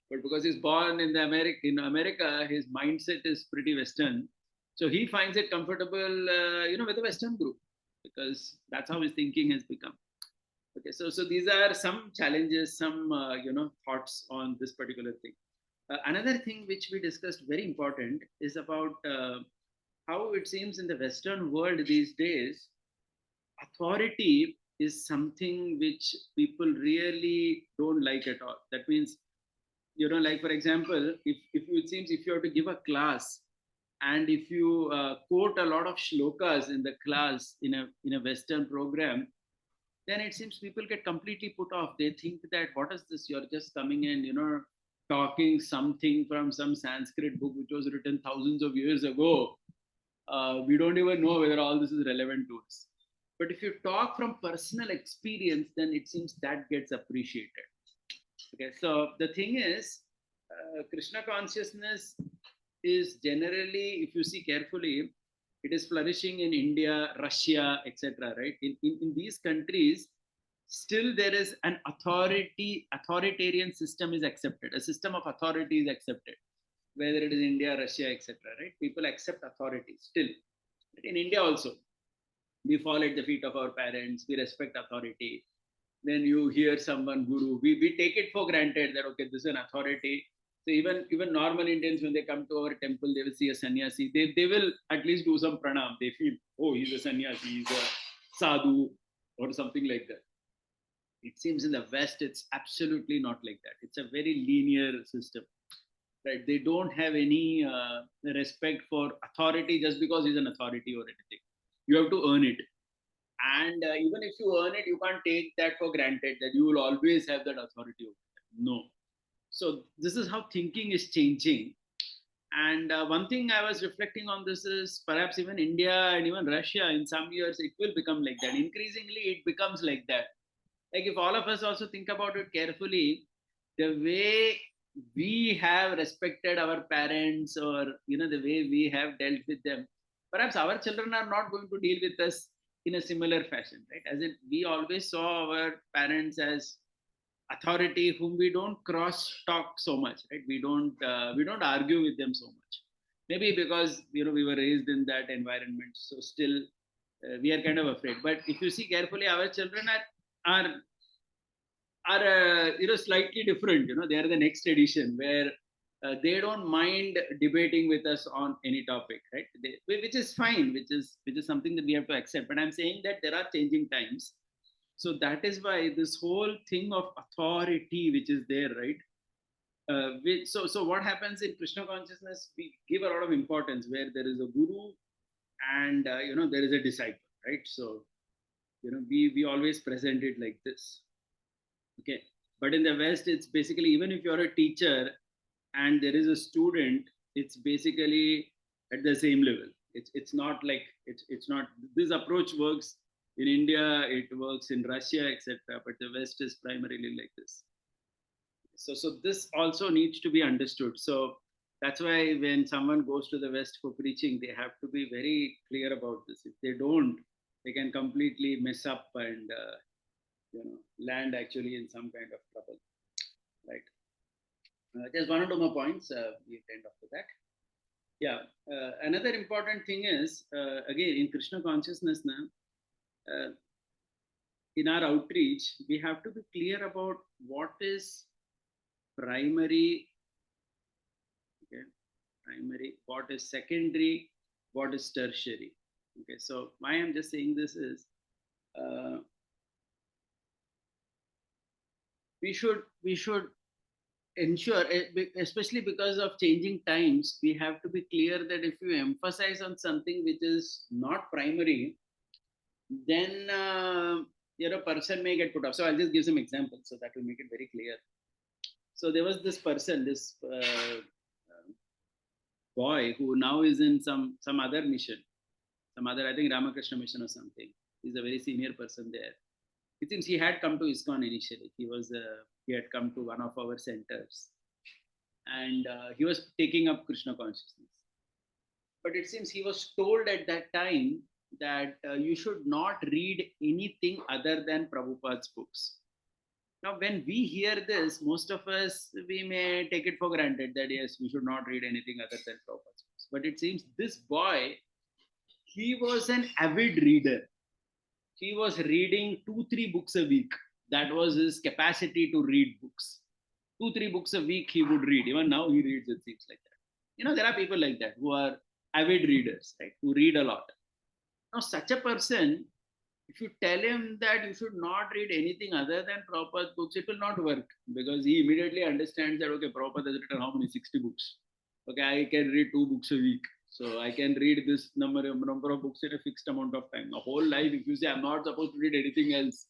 but because he's born in America, his mindset is pretty Western. So he finds it comfortable, with the Western group, because that's how his thinking has become. Okay, so these are some challenges, some thoughts on this particular thing. Another thing which we discussed, very important, is about how it seems in the Western world these days, authority is something which people really don't like at all. That means, like for example, if it seems if you have to give a class, and if you quote a lot of shlokas in the class in a Western program, then it seems people get completely put off. They think that, what is this? You're just coming in, talking something from some Sanskrit book which was written thousands of years ago. We don't even know whether all this is relevant to us. But if you talk from personal experience, then it seems that gets appreciated. Okay, so the thing is, Krishna consciousness is generally, if you see carefully, it is flourishing in India, Russia, etc. Right? In these countries, still there is an authoritarian system is accepted. A system of authority is accepted, whether it is India, Russia, etc. Right? People accept authority still. But in India also, we fall at the feet of our parents. We respect authority. When you hear someone guru, we take it for granted that, okay, this is an authority. So even normal Indians, when they come to our temple, they will see a sannyasi. They will at least do some pranam. They feel, oh, he's a sannyasi, he's a sadhu, or something like that. It seems in the West, it's absolutely not like that. It's a very linear system, right? They don't have any respect for authority just because he's an authority or anything. You have to earn it. And even if you earn it, you can't take that for granted that you will always have that authority over them. No. So this is how thinking is changing. And one thing I was reflecting on this is, perhaps even India and even Russia, in some years, it will become like that. Increasingly, it becomes like that. Like if all of us also think about it carefully, the way we have respected our parents, or the way we have dealt with them, perhaps our children are not going to deal with us in a similar fashion, right? As in, we always saw our parents as authority whom we don't cross talk so much, right? We don't argue with them so much. Maybe because we were raised in that environment, so still we are kind of afraid. But if you see carefully, our children are slightly different. They are the next edition where they don't mind debating with us on any topic, right? Which is fine, which is something that we have to accept. But I'm saying that there are changing times, so that is why this whole thing of authority, which is there, right? So what happens in Krishna consciousness? We give a lot of importance where there is a guru and there is a disciple, right? So we always present it like this. Okay, but in the West, it's basically, even if you're a teacher and there is a student, it's basically at the same level. It's not like it's not, this approach works in India, it works in Russia, etc. But the West is primarily like this. So this also needs to be understood. So that's why when someone goes to the West for preaching, they have to be very clear about this. If they don't, they can completely mess up and land actually in some kind of trouble, right? Just one or two more points. We end up with that. Yeah. Another important thing is, again, in Krishna consciousness now, in our outreach, we have to be clear about what is primary, okay, what is secondary, what is tertiary. Okay, so why I'm just saying this is, we should ensure, especially because of changing times, we have to be clear that if you emphasize on something which is not primary, then person may get put off. So I'll just give some examples so that will make it very clear. So there was this person, this boy who now is in some other mission, some other, I think, Ramakrishna mission or something. He's a very senior person there. It seems he had come to ISKCON initially. He had come to one of our centers, and he was taking up Krishna consciousness. But it seems he was told at that time that you should not read anything other than Prabhupada's books. Now, when we hear this, most of us, we may take it for granted that yes, we should not read anything other than Prabhupada's books. But it seems this boy, he was an avid reader. He was reading 2-3 books a week. That was his capacity to read books. 2-3 books a week he would read. Even now he reads, it seems like that. There are people like that who are avid readers, right? Who read a lot. Now, such a person, if you tell him that you should not read anything other than Prabhupada's books, it will not work, because he immediately understands that, okay, Prabhupada has written how many? 60 books. Okay, I can read 2 books a week. So I can read this number of books in a fixed amount of time. A whole life, if you say I'm not supposed to read anything else,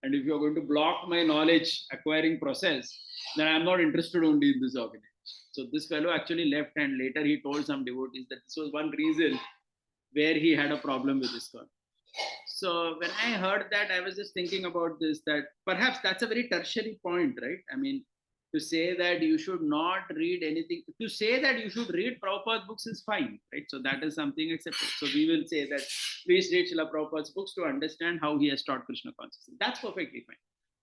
and if you're going to block my knowledge acquiring process, then I'm not interested only in this organization. So this fellow actually left, and later he told some devotees that this was one reason where he had a problem with ISKCON. So when I heard that, I was just thinking about this, that perhaps that's a very tertiary point, right? I mean, to say that you should not read anything, to say that you should read Prabhupada's books is fine, right? So that is something accepted. So we will say that please read Srila Prabhupada's books to understand how he has taught Krishna consciousness. That's perfectly fine.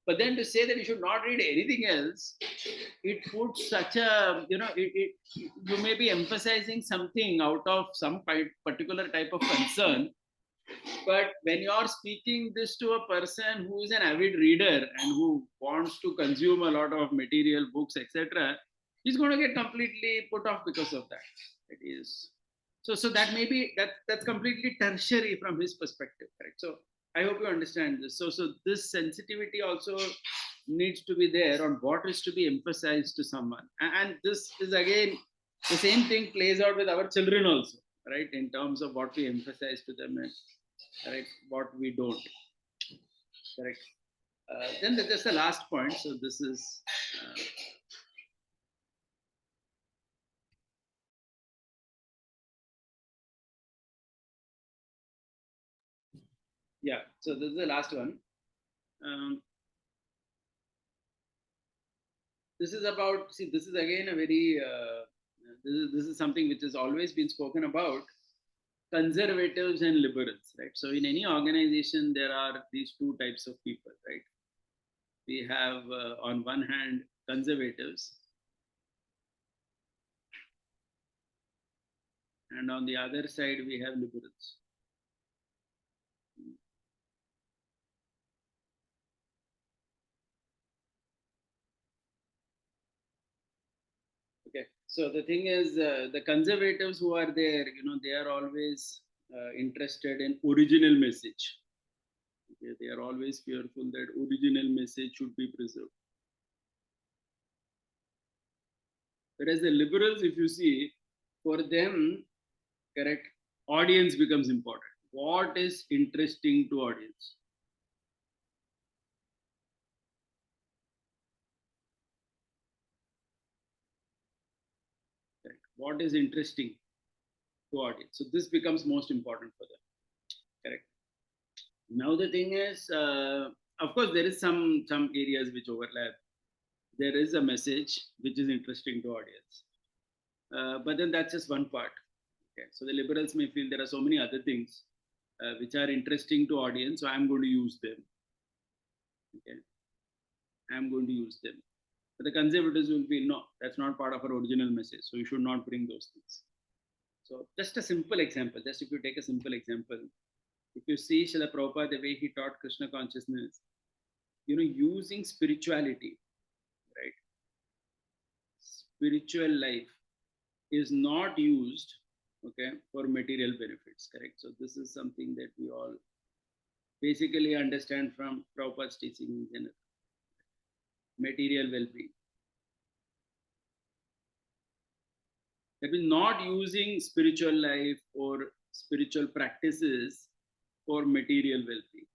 But then to say that you should not read anything else, it puts such a, you may be emphasizing something out of some particular type of concern. But when you are speaking this to a person who is an avid reader and who wants to consume a lot of material, books, etc., he's going to get completely put off because of that. It is so that may be that's completely tertiary from his perspective, correct? So I hope you understand this. So this sensitivity also needs to be there on what is to be emphasized to someone, and this is again the same thing plays out with our children also, right? In terms of what we emphasize to them and correct what we don't, correct. Then just the last point. So this is yeah, so this is the last one. This is about, see, this is again a very this is something which has always been spoken about, conservatives and liberals, right? So in any organization there are these two types of people, right? We have on one hand conservatives, and on the other side we have liberals. So the thing is, the conservatives who are there, they are always interested in original message. Okay? They are always fearful that original message should be preserved. Whereas the liberals, if you see, for them, correct, audience becomes important. What is interesting to audience? Correct. What is interesting to audience? So this becomes most important for them. Correct. Now the thing is, of course, there is some areas which overlap. There is a message which is interesting to audience, but then that's just one part. Okay. So the liberals may feel there are so many other things which are interesting to audience, so I'm going to use them. Okay. I'm going to use them. But the conservatives will feel no, that's not part of our original message, so you should not bring those things. So just a simple example, just if you take a simple example, if you see Srila Prabhupada, the way he taught Krishna consciousness, using spirituality, right? Spiritual life is not used, okay, for material benefits, correct? So this is something that we all basically understand from Prabhupada's teaching in general. Material well-being. That means not using spiritual life or spiritual practices for material well-being.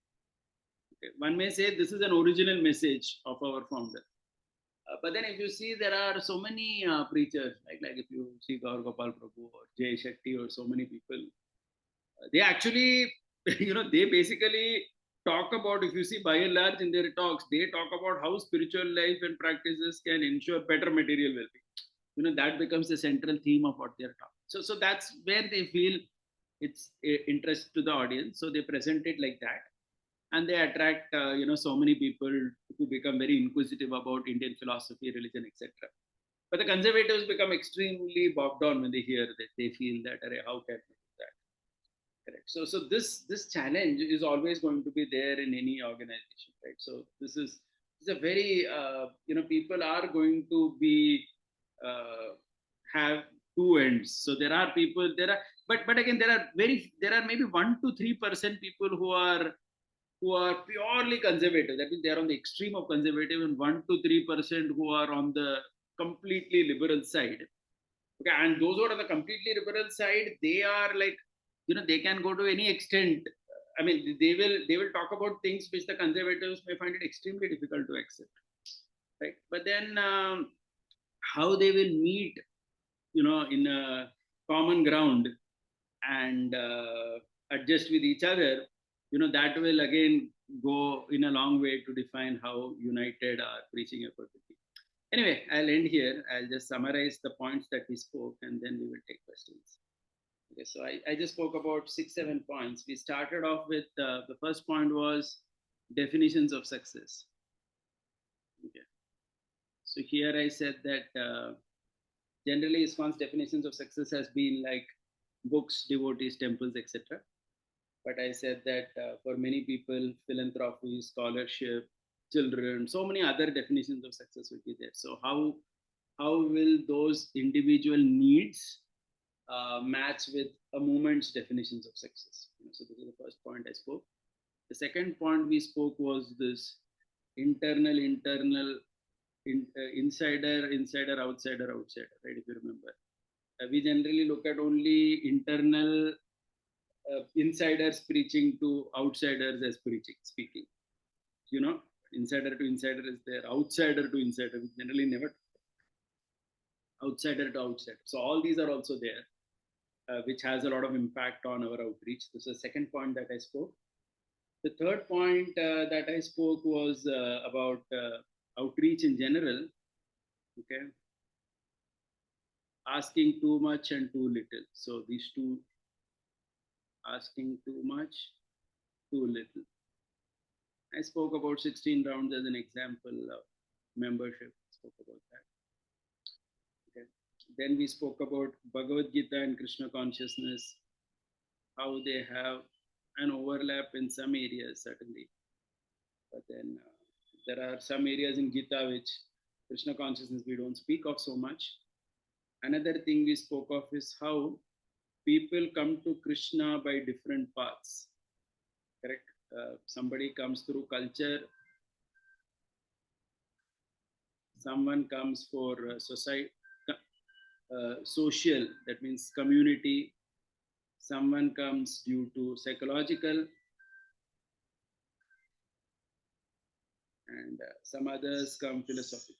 Okay. One may say this is an original message of our founder. But then if you see, there are so many preachers, like if you see Gaur Gopal Prabhu or Jay Shetty or so many people, they actually, they basically talk about, if you see by and large in their talks, they talk about how spiritual life and practices can ensure better material well-being. That becomes the central theme of what they're talking. So that's where they feel it's interest to the audience. So they present it like that, and they attract so many people who become very inquisitive about Indian philosophy, religion, etc. But the conservatives become extremely bogged down when they hear that. They feel that, how can we do that? Correct. So this challenge is always going to be there in any organization, right? So this is a very people are going to be uh, have two ends. So there are people but again there are maybe 1 to 3% people who are purely conservative. That means they are on the extreme of conservative, and 1 to 3% who are on the completely liberal side. Okay, and those who are on the completely liberal side, they are like, they can go to any extent. I mean, they will talk about things which the conservatives may find it extremely difficult to accept, right? But then how they will meet, in a common ground and adjust with each other, that will again go in a long way to define how united our preaching effort will be. Anyway, I'll end here. I'll just summarize the points that we spoke, and then we will take questions. Okay, so I just spoke about 6, 7 points. We started off with the first point was definitions of success. Okay. So here I said that generally ISKCON's definitions of success has been like books, devotees, temples, etc. But I said that for many people, philanthropy, scholarship, children, so many other definitions of success will be there. So how will those individual needs match with a movement's definitions of success? So this is the first point I spoke. The second point we spoke was this internal, insider, outsider, right? If you remember, we generally look at only internal insiders preaching to outsiders as speaking. You know, insider to insider is there, outsider to insider. We generally never outsider to outsider. So all these are also there, which has a lot of impact on our outreach. This is the second point that I spoke. The third point that I spoke was about outreach in general. Okay, asking too much and too little. So these two, asking too much, too little. I spoke about 16 rounds as an example of membership. Spoke about that. Okay. Then we spoke about Bhagavad Gita and Krishna consciousness, how they have an overlap in some areas, certainly. But then there are some areas in Gita which Krishna consciousness we don't speak of so much. Another thing we spoke of is how people come to Krishna by different paths. Correct? Somebody comes through culture, someone comes for society, social, that means community, someone comes due to psychological, and some others come philosophical.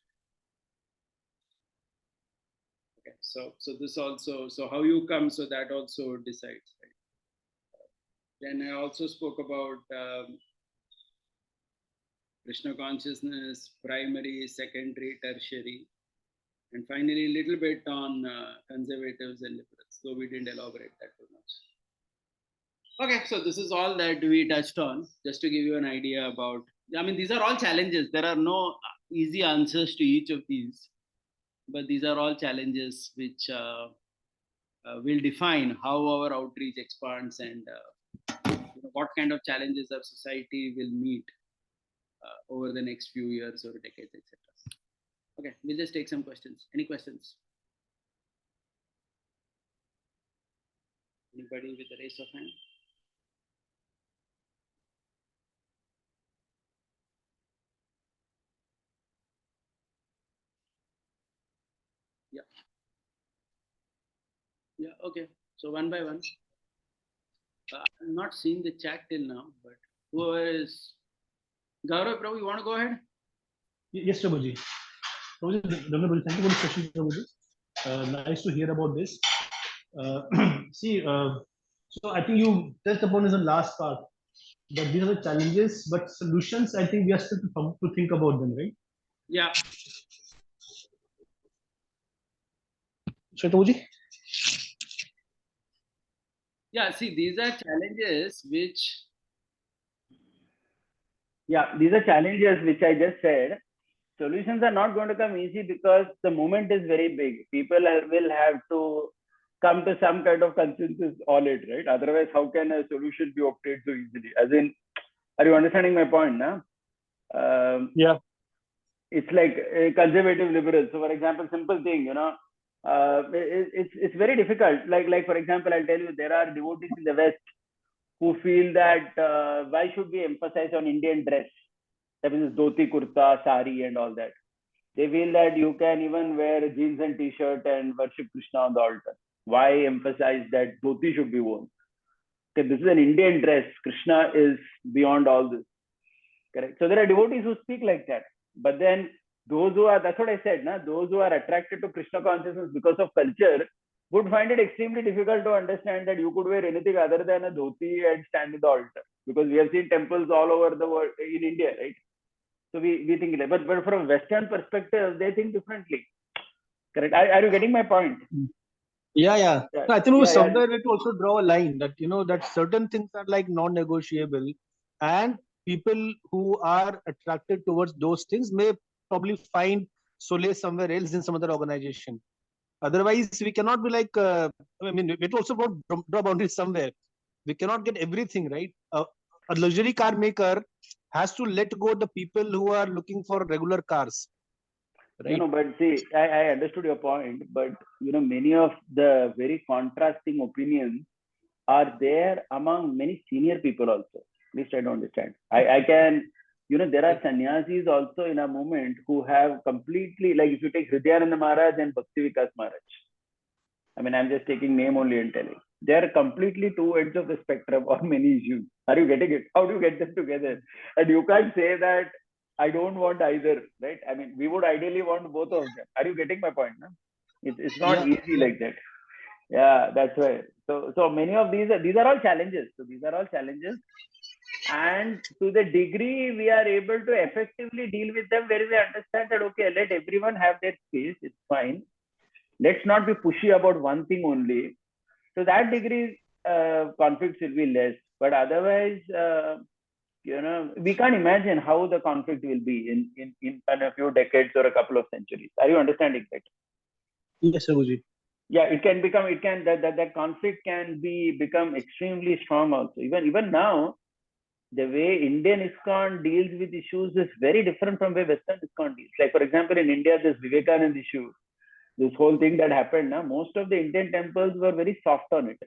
Okay, so this also, so how you come, so that also decides, right? Then I also spoke about Krishna consciousness, primary, secondary, tertiary, and finally a little bit on conservatives and liberals, though we didn't elaborate that too much. Okay, so this is all that we touched on, just to give you an idea about, I mean, these are all challenges. There are no easy answers to each of these, but these are all challenges which will define how our outreach expands and what kind of challenges our society will meet over the next few years or decades, etc. Okay, we'll just take some questions. Any questions? Anybody with a raise of hand? Yeah. Yeah, okay. So one by one. I'm not seeing the chat till now, but whoever is Gaurav, Prabhu, you want to go ahead? Yes, Prabhuji. Prabhuji, thank you for the session, Prabhuji. Nice to hear about this. See, so I think you touched upon is the last part. That these are the challenges, but solutions, I think we are still to think about them, right? Yeah. So, Prabhuji? Yeah, see, these are challenges which. Yeah, these are challenges which I just said. Solutions are not going to come easy because the movement is very big. People will have to come to some kind of consensus on it, right? Otherwise, how can a solution be obtained so easily? As in, are you understanding my point now? Yeah. It's like conservative liberals. So, for example, simple thing, it's very difficult. Like for example, I'll tell you, there are devotees in the West who feel that why should we emphasize on Indian dress? That means dhoti, kurta, sari, and all that. They feel that you can even wear jeans and t-shirt and worship Krishna on the altar. Why emphasize that dhoti should be worn? Okay, this is an Indian dress. Krishna is beyond all this. Correct. So there are devotees who speak like that. But then those who are, that's what I said, na? Those who are attracted to Krishna consciousness because of culture would find it extremely difficult to understand that you could wear anything other than a dhoti and stand in the altar. Because we have seen temples all over the world in India, right? So we think like, but from a Western perspective, they think differently. Correct. Are you getting my point? Yeah. No, I think Yeah, somewhere it also draw a line that that certain things are like non-negotiable, and people who are attracted towards those things may probably find solace somewhere else in some other organization. Otherwise, we cannot be like. I mean, it also draw boundaries somewhere. We cannot get everything right. A luxury car maker has to let go the people who are looking for regular cars. Right? No, but see, I understood your point, but many of the very contrasting opinions are there among many senior people also. At least I don't understand. I can, there are sannyasis also in a movement who have completely, like if you take Hridayananda Maharaj and Bhakti Vikas Maharaj. I mean, I'm just taking name only and telling. They are completely two ends of the spectrum on many issues. Are you getting it? How do you get them together? And you can't say that I don't want either, right? I mean, we would ideally want both of them. Are you getting my point? No? It's not easy like that. Yeah, that's why. So many of these are all challenges. So these are all challenges, and to the degree we are able to effectively deal with them, where we understand that okay, let everyone have their space. It's fine. Let's not be pushy about one thing only. So that degree, conflicts will be less. But otherwise, we can't imagine how the conflict will be in a few decades or a couple of centuries. Are you understanding that? Yes, Sabuji. Yeah, that conflict can become extremely strong also. Even now, the way Indian ISKCON deals with issues is very different from way Western ISKCON deals. Like for example, in India, this Vivekanand issue. this whole thing that happened, most of the Indian temples were very soft on it.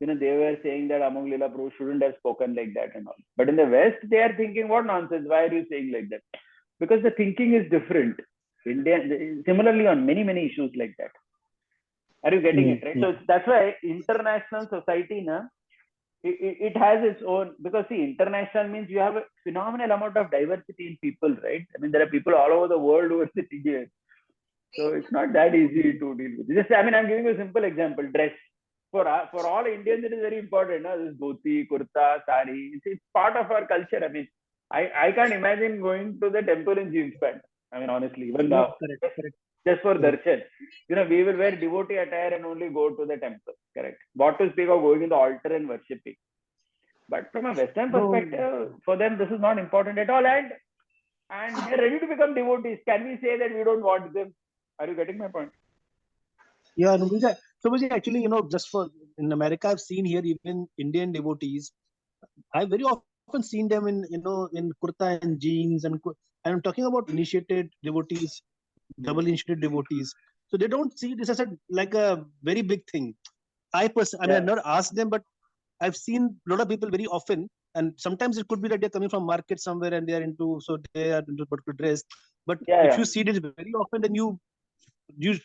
They were saying that Amol Lila Prabhu shouldn't have spoken like that and all. But in the West, they are thinking, what nonsense? Why are you saying like that? Because the thinking is different. Similarly on many, many issues like that. Are you getting it, right? So that's why international society, it has its own, because see, international means you have a phenomenal amount of diversity in people, right? I mean, there are people all over the world who are sitting here. So it's not that easy to deal with. I'm giving you a simple example, dress. For all Indians, it is very important. This dhoti, kurta, sari. It's part of our culture. I can't imagine going to the temple in jeans pant. Honestly, even now, just for darshan. We will wear devotee attire and only go to the temple. Correct. What to speak of going in the altar and worshipping. But from a Western perspective, for them, this is not important at all. And they're ready to become devotees. Can we say that we don't want them? Are you getting my point? Yeah, no, so actually, just in America, I've seen here even Indian devotees. I've very often seen them in kurta and jeans, and I'm talking about initiated devotees, double initiated devotees. So they don't see this as like a very big thing. I've never asked them, but I've seen a lot of people very often, and sometimes it could be that they're coming from market somewhere and they are into particular dress. But if you see this very often, then you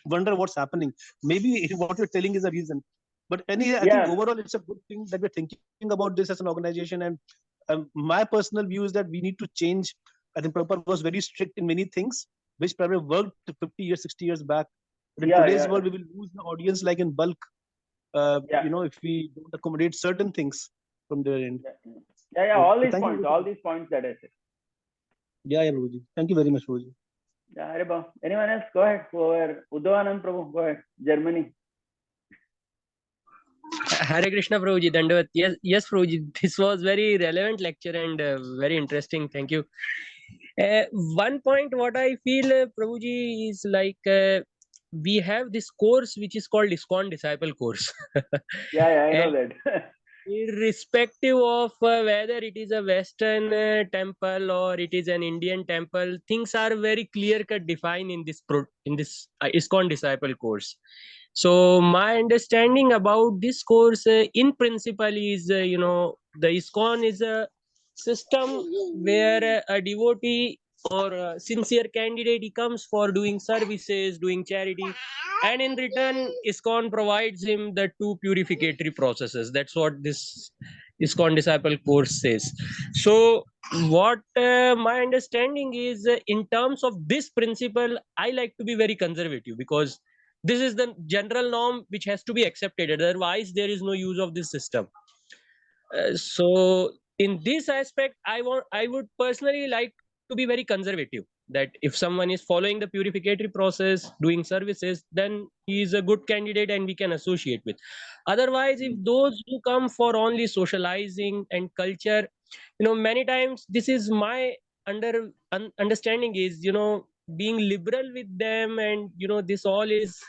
wonder what's happening. Maybe what you're telling is a reason. But I think overall it's a good thing that we're thinking about this as an organization. And my personal view is that we need to change. I think Prabhupada was very strict in many things, which probably worked 50 years, 60 years back. But in today's world, we will lose the audience like in bulk. If we don't accommodate certain things from their end. All these points that I said. Prabhuji. Thank you very much, Prabhuji. Anyone else? Go ahead. Uddhavanand Prabhu, go ahead. Germany. Hare Krishna, Prabhuji. Dandavat. Yes, Prabhuji. This was very relevant lecture and very interesting. Thank you. One point what I feel, Prabhuji, is like we have this course which is called ISKCON Disciple Course. I know that. Irrespective of whether it is a Western temple or it is an Indian temple, things are very clear-cut defined in this ISKCON Disciple Course. So my understanding about this course in principle is, the ISKCON is a system where a devotee or a sincere candidate, he comes for doing services, doing charity, and in return ISKCON provides him the 2 purificatory processes. That's what this ISKCON Disciple Course says. So what my understanding is, in terms of this principle, I like to be very conservative, because this is the general norm which has to be accepted. Otherwise, there is no use of this system. So in this aspect, I would personally like to be very conservative, that if someone is following the purificatory process, doing services, then he is a good candidate and we can associate with. Otherwise, if those who come for only socializing and culture, many times this is my understanding is, being liberal with them, and this all is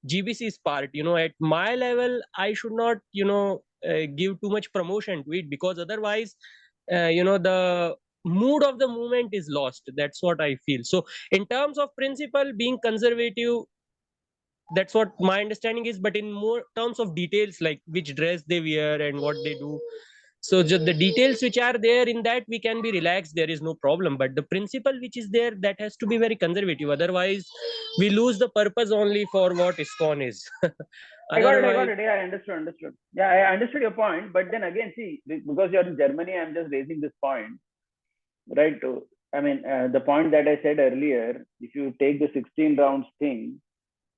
GBC's part. At my level, I should not give too much promotion to it, because otherwise the mood of the movement is lost. That's what I feel. So in terms of principle, being conservative, that's what my understanding is. But in more terms of details, like which dress they wear and what they do, so just the details which are there, in that we can be relaxed, there is no problem. But the principle which is there, that has to be very conservative. Otherwise we lose the purpose only for what ISKCON is. I got it. I understood. I understood your point. But then again, see, because you're in Germany, I'm just raising this point, right? The point that I said earlier, if you take the 16 rounds thing,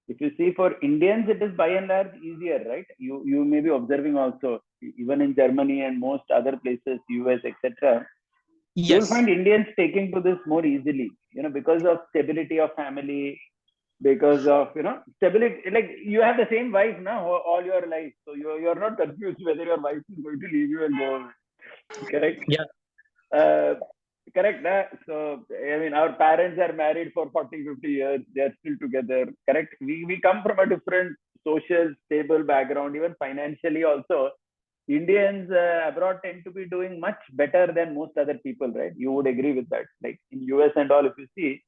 if you see for Indians, it is by and large easier, right? You may be observing also, even in Germany and most other places, US, etc. Yes. You'll find Indians taking to this more easily, because of stability of family, because of stability. Like you have the same wife now all your life, so you're not confused whether your wife is going to leave you and go away. Correct? Yeah. Correct. So our parents are married for 40-50 years, they are still together. Correct? We come from a different social stable background, even financially also. Indians abroad tend to be doing much better than most other people, right? You would agree with that. Like in US and all, if you see,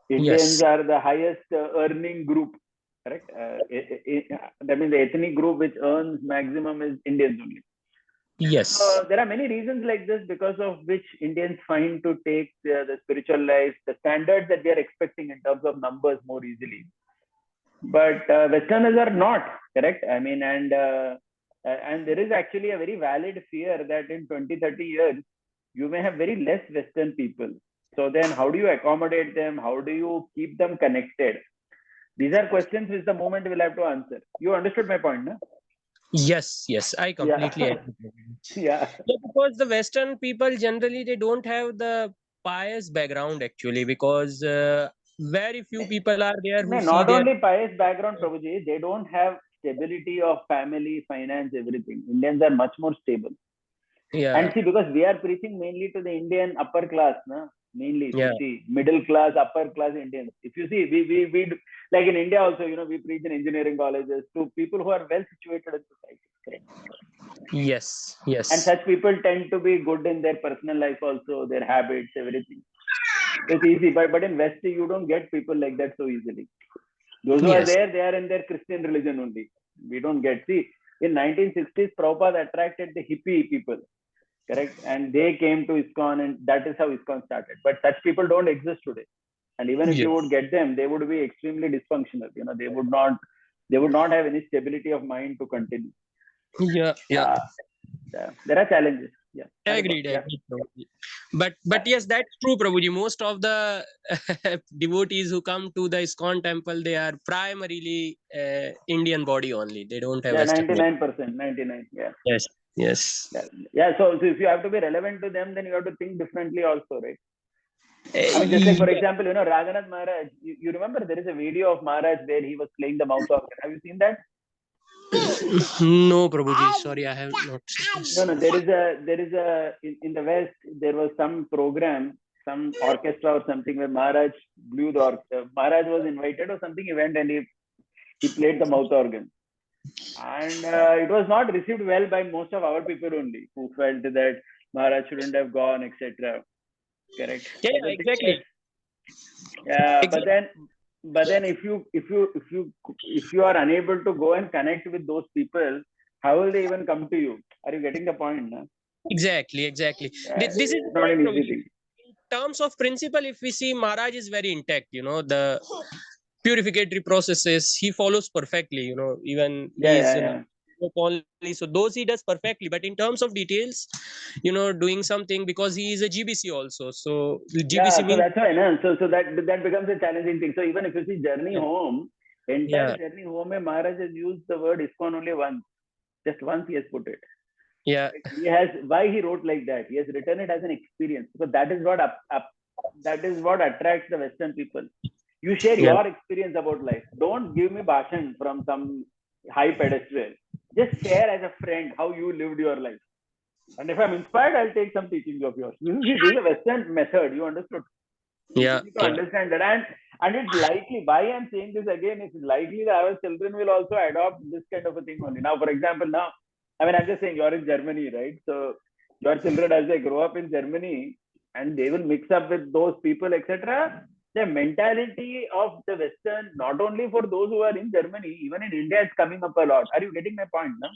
Indians are the highest earning group correct? That means the ethnic group which earns maximum is Indians only. Yes. There are many reasons like this because of which Indians find to take the spiritual life, the standards that they are expecting in terms of numbers more easily. But Westerners are not, correct? I mean, and there is actually a very valid fear that in 20, 30 years, you may have very less Western people. So then how do you accommodate them? How do you keep them connected? These are questions which the movement will have to answer. You understood my point, no? Yes, I completely Yeah. agree. Yeah. Yeah, because the Western people generally they don't have the pious background actually, because very few people are there who No, see not their only pious background, Prabhuji, they don't have stability of family, finance, everything. Indians are much more stable. yeah And see, because we are preaching mainly to the Indian upper class, na? Mainly, if yeah you see, middle class, upper class Indians. If you see, we like in India also, we preach in engineering colleges to people who are well situated in society. Correct? yes And such people tend to be good in their personal life also, their habits, everything. It's easy, but in West, you don't get people like that so easily. Those who are yes there, they are in their Christian religion only. We don't get. See, in 1960s, Prabhupada attracted the hippie people, correct? And they came to ISKCON, and that is how ISKCON started. But such people don't exist today. And even if you would get them, they would be extremely dysfunctional. They would not have any stability of mind to continue. yeah There are challenges. Yeah. Agreed, Yeah. Prabhuji. But yes, that's true, Prabhuji. Most of the devotees who come to the ISKCON temple, they are primarily Indian body only. They don't have Yeah, Western body. 99%, 99. Yeah. Yes. Yeah. So if you have to be relevant to them, then you have to think differently also, right? I mean, just like, for example, Raghunath Maharaj, you remember there is a video of Maharaj where he was playing the mouth organ. Have you seen that? No, Prabhuji. Sorry, I have not seen this. No. There is a in the West, there was some program, some orchestra or something where Maharaj blew the orchestra. Maharaj was invited or something, he went and he played the mouth organ. And it was not received well by most of our people only, who felt that Maharaj shouldn't have gone, etc. Correct. Yeah, But the thing exactly. is, yeah, Exactly. but then if you are unable to go and connect with those people, how will they even come to you? Are you getting the point? No? Exactly. This is the Not point, an easy Prabhuji. thing. In terms of principle, if we see Maharaj is very intact, the purificatory processes he follows perfectly, even he is Yeah. only, so those he does perfectly. But in terms of details, doing something, because he is a GBC also, so GBC Yeah, so means that's why, no? So that becomes a challenging thing. So even if you see Journey Home, entire yeah Journey Home, Maharaj has used the word ISKCON only once. Just once he has put it. yeah Why he wrote like that? He has written it as an experience, because that is what attracts the Western people. You share yeah your experience about life. Don't give me bhashan from some high pedestal. Just share as a friend how you lived your life. And if I'm inspired, I'll take some teachings of yours. This is a Western method. You understood? yeah You need to understand that. And it's likely, why I'm saying this again, it's likely that our children will also adopt this kind of a thing only. Now, for example, I'm just saying you're in Germany, right? So your children, as they grow up in Germany, and they will mix up with those people, etc. The mentality of the Western, not only for those who are in Germany, even in India, it's coming up a lot. Are you getting my point now?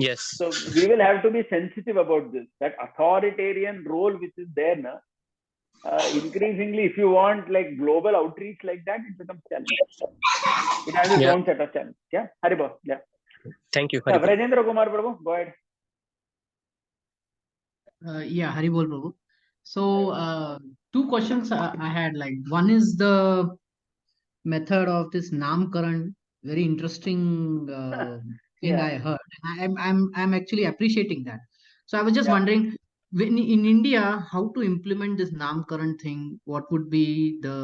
yes So we will have to be sensitive about this. That authoritarian role which is there now. Increasingly, if you want like global outreach like that, it becomes challenging. It has its yeah own set of challenges. Yeah, Haribol. Yeah. Thank you, Haribol. Vrajendra Kumar Prabhu, go ahead. Yeah, Haribol Prabhu. So two questions I had. Like, one is the method of this Namkaran. Very interesting thing Yeah. I heard. And I'm actually appreciating that. So I was just Yeah. wondering, in India, how to implement this Namkaran thing? What would be the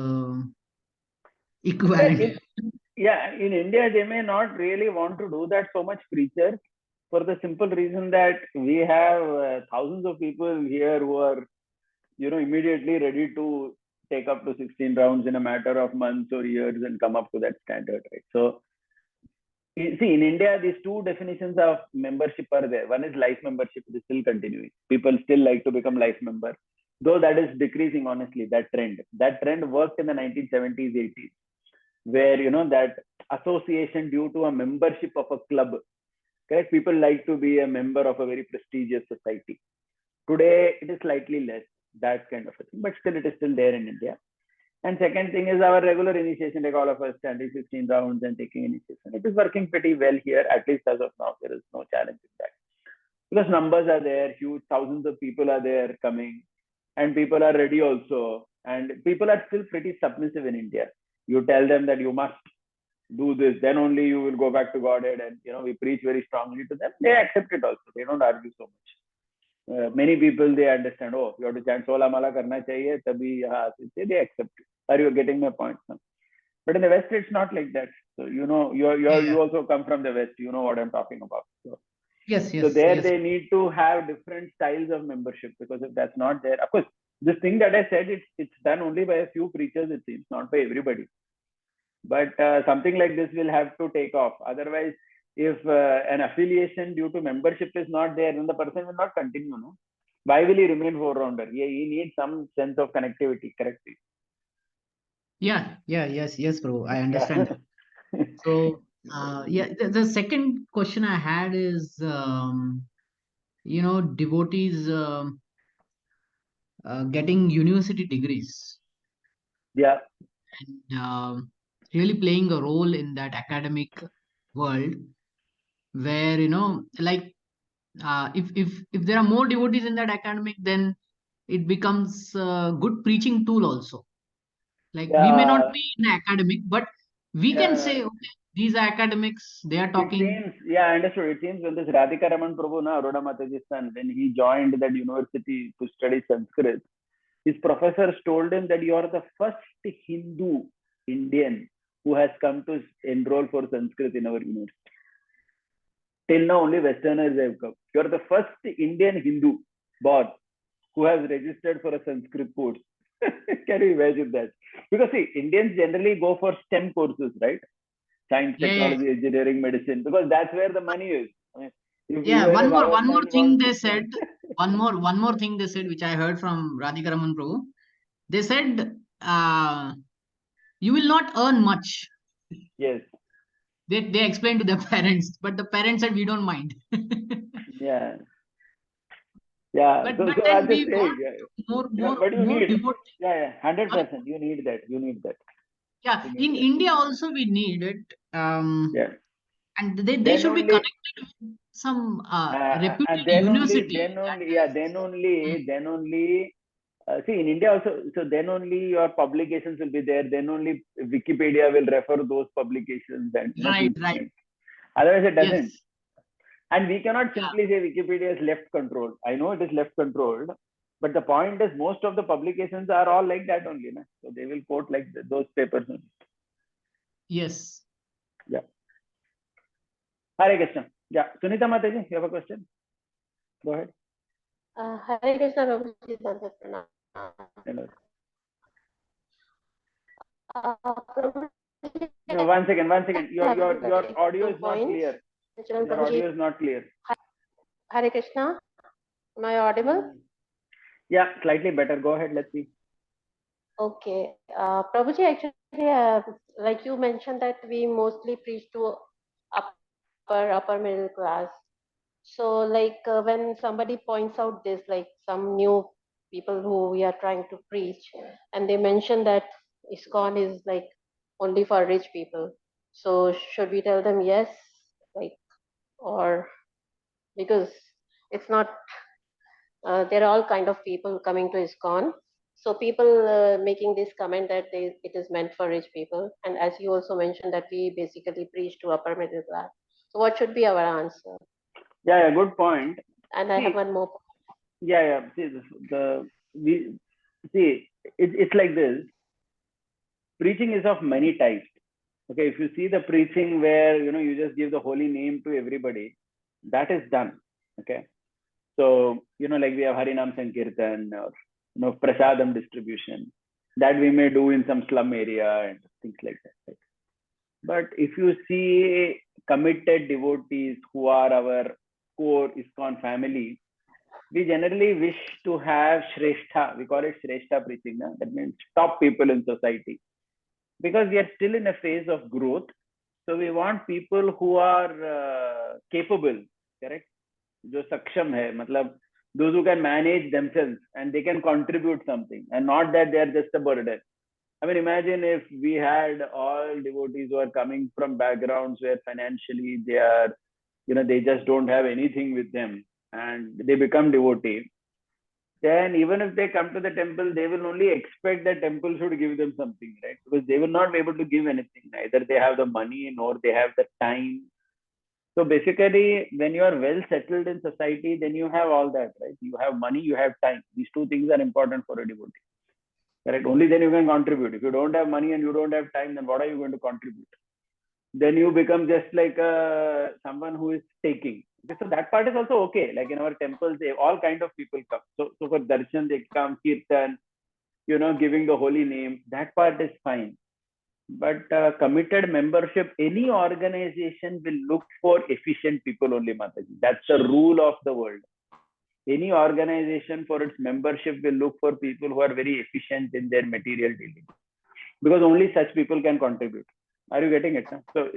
equivalent? In India, they may not really want to do that so much, preachers, for the simple reason that we have thousands of people here who are, immediately ready to take up to 16 rounds in a matter of months or years and come up to that standard, right? So, see, in India, these two definitions of membership are there. One is life membership, which is still continuing. People still like to become life member, though that is decreasing, honestly, that trend. That trend worked in the 1970s, 80s. where, that association due to a membership of a club, correct? People like to be a member of a very prestigious society. Today, it is slightly less, that kind of a thing, but still it is still there in India. And second thing is our regular initiation, like all of us standing 16 rounds and taking initiation. It is working pretty well here, at least as of now. There is no challenge in that. Because numbers are there, huge thousands of people are there coming, and people are ready also. And people are still pretty submissive in India. You tell them that you must do this, then only you will go back to Godhead. And we preach very strongly to them. They accept it also. They don't argue so much. Many people, they understand, oh, you have to chant Sola Mala karna chahiye, tabhi they accept it. Are you getting my point now? But in the West, it's not like that. So, you also come from the West, you know what I'm talking about. So, Yes, so there yes. they need to have different styles of membership, because if that's not there, of course, this thing that I said, it's done only by a few preachers, it seems, not by everybody. But something like this will have to take off. Otherwise, if an affiliation due to membership is not there, then the person will not continue. No? Why will he remain four-rounder? He needs some sense of connectivity, correct? Yes, bro. I understand. So, the second question I had is, devotees getting university degrees Yeah. and really playing a role in that academic world, where if there are more devotees in that academic, then it becomes a good preaching tool also. Like, we may not Yeah. be in academic, but we can Yeah. say, okay, these are academics, they are It talking. seems, I understood. It seems when this Radhika Raman Prabhu, Arora Mataji's son, when he joined that university to study Sanskrit, his professors told him that you are the first Hindu Indian who has come to enroll for Sanskrit in our university. Till now, only Westerners have come. You are the first Indian Hindu born who has registered for a Sanskrit course. Can you imagine that? Because see, Indians generally go for STEM courses, right? Science, technology, engineering, medicine, because that's where the money is. I mean, One more thing they said, one more thing they said, which I heard from Radhika Raman Prabhu. They said, you will not earn much. Yes. They explained to their parents, but the parents said, we don't mind. Yeah. Yeah. But So then I'm just we saying, want but you more need, devotees. 100%. You need that. You need that. Yeah, You need in that. India also we need it. Yeah. And they Then should be only, connected with some and reputed then university. only, see, in India also, so then only your publications will be there. Then only Wikipedia will refer those publications and Right. Otherwise, it doesn't. Yes. And we cannot simply say Wikipedia is left controlled. I know it is left controlled, but the point is most of the publications are all like that only. Na? So they will quote like those papers only. Yes. Yeah. Hare Krishna. Yeah. Sunita Mataji, you have a question? Go ahead. Hare Krishna, Prabhuji, Dandavat Pranam. Hello. Prabhuji, No, one second. Your audio is not points. clear. Natural Your Prabhuji. audio is not clear. Hare Krishna. Am I audible? Yeah, slightly better. Go ahead. Let's see. Okay. Prabhuji, actually, like you mentioned that we mostly preach to upper middle class. So like when somebody points out this, like some new people who we are trying to preach, and they mention that ISKCON is like only for rich people. So should we tell them yes, like, or because it's not, there are all kind of people coming to ISKCON. So people making this comment that it is meant for rich people. And as you also mentioned that we basically preach to upper middle class. So what should be our answer? Yeah, good point. And I have one more. Yeah. It's like this. Preaching is of many types. Okay, if you see the preaching where you just give the holy name to everybody, that is done. Okay, so like we have Harinam Sankirtan or Prasadam distribution that we may do in some slum area and things like that. Right? But if you see committed devotees who are our core ISKCON family, we generally wish to have Shrestha. We call it Shrestha preaching. Na? That means top people in society. because we are still in a phase of growth. So we want people who are capable, correct? जो सक्षम है, मतलब those who can manage themselves and they can contribute something, and not that they are just a burden. I mean, imagine if we had all devotees who are coming from backgrounds where financially they are, they just don't have anything with them, and they become devotee. Then even if they come to the temple, they will only expect that temple should give them something, right? Because they will not be able to give anything. Neither they have the money nor they have the time. So basically, when you are well settled in society, then you have all that, right? You have money, you have time. These two things are important for a devotee, correct? Only then you can contribute. If you don't have money and you don't have time, then what are you going to contribute? Then you become just like someone who is taking. Okay, so that part is also okay. Like in our temples, all kind of people come. So for darshan, they come, kirtan, giving the holy name. That part is fine. But committed membership, any organization will look for efficient people only, Mataji. That's the rule of the world. Any organization for its membership will look for people who are very efficient in their material dealing, because only such people can contribute. Are you getting it? So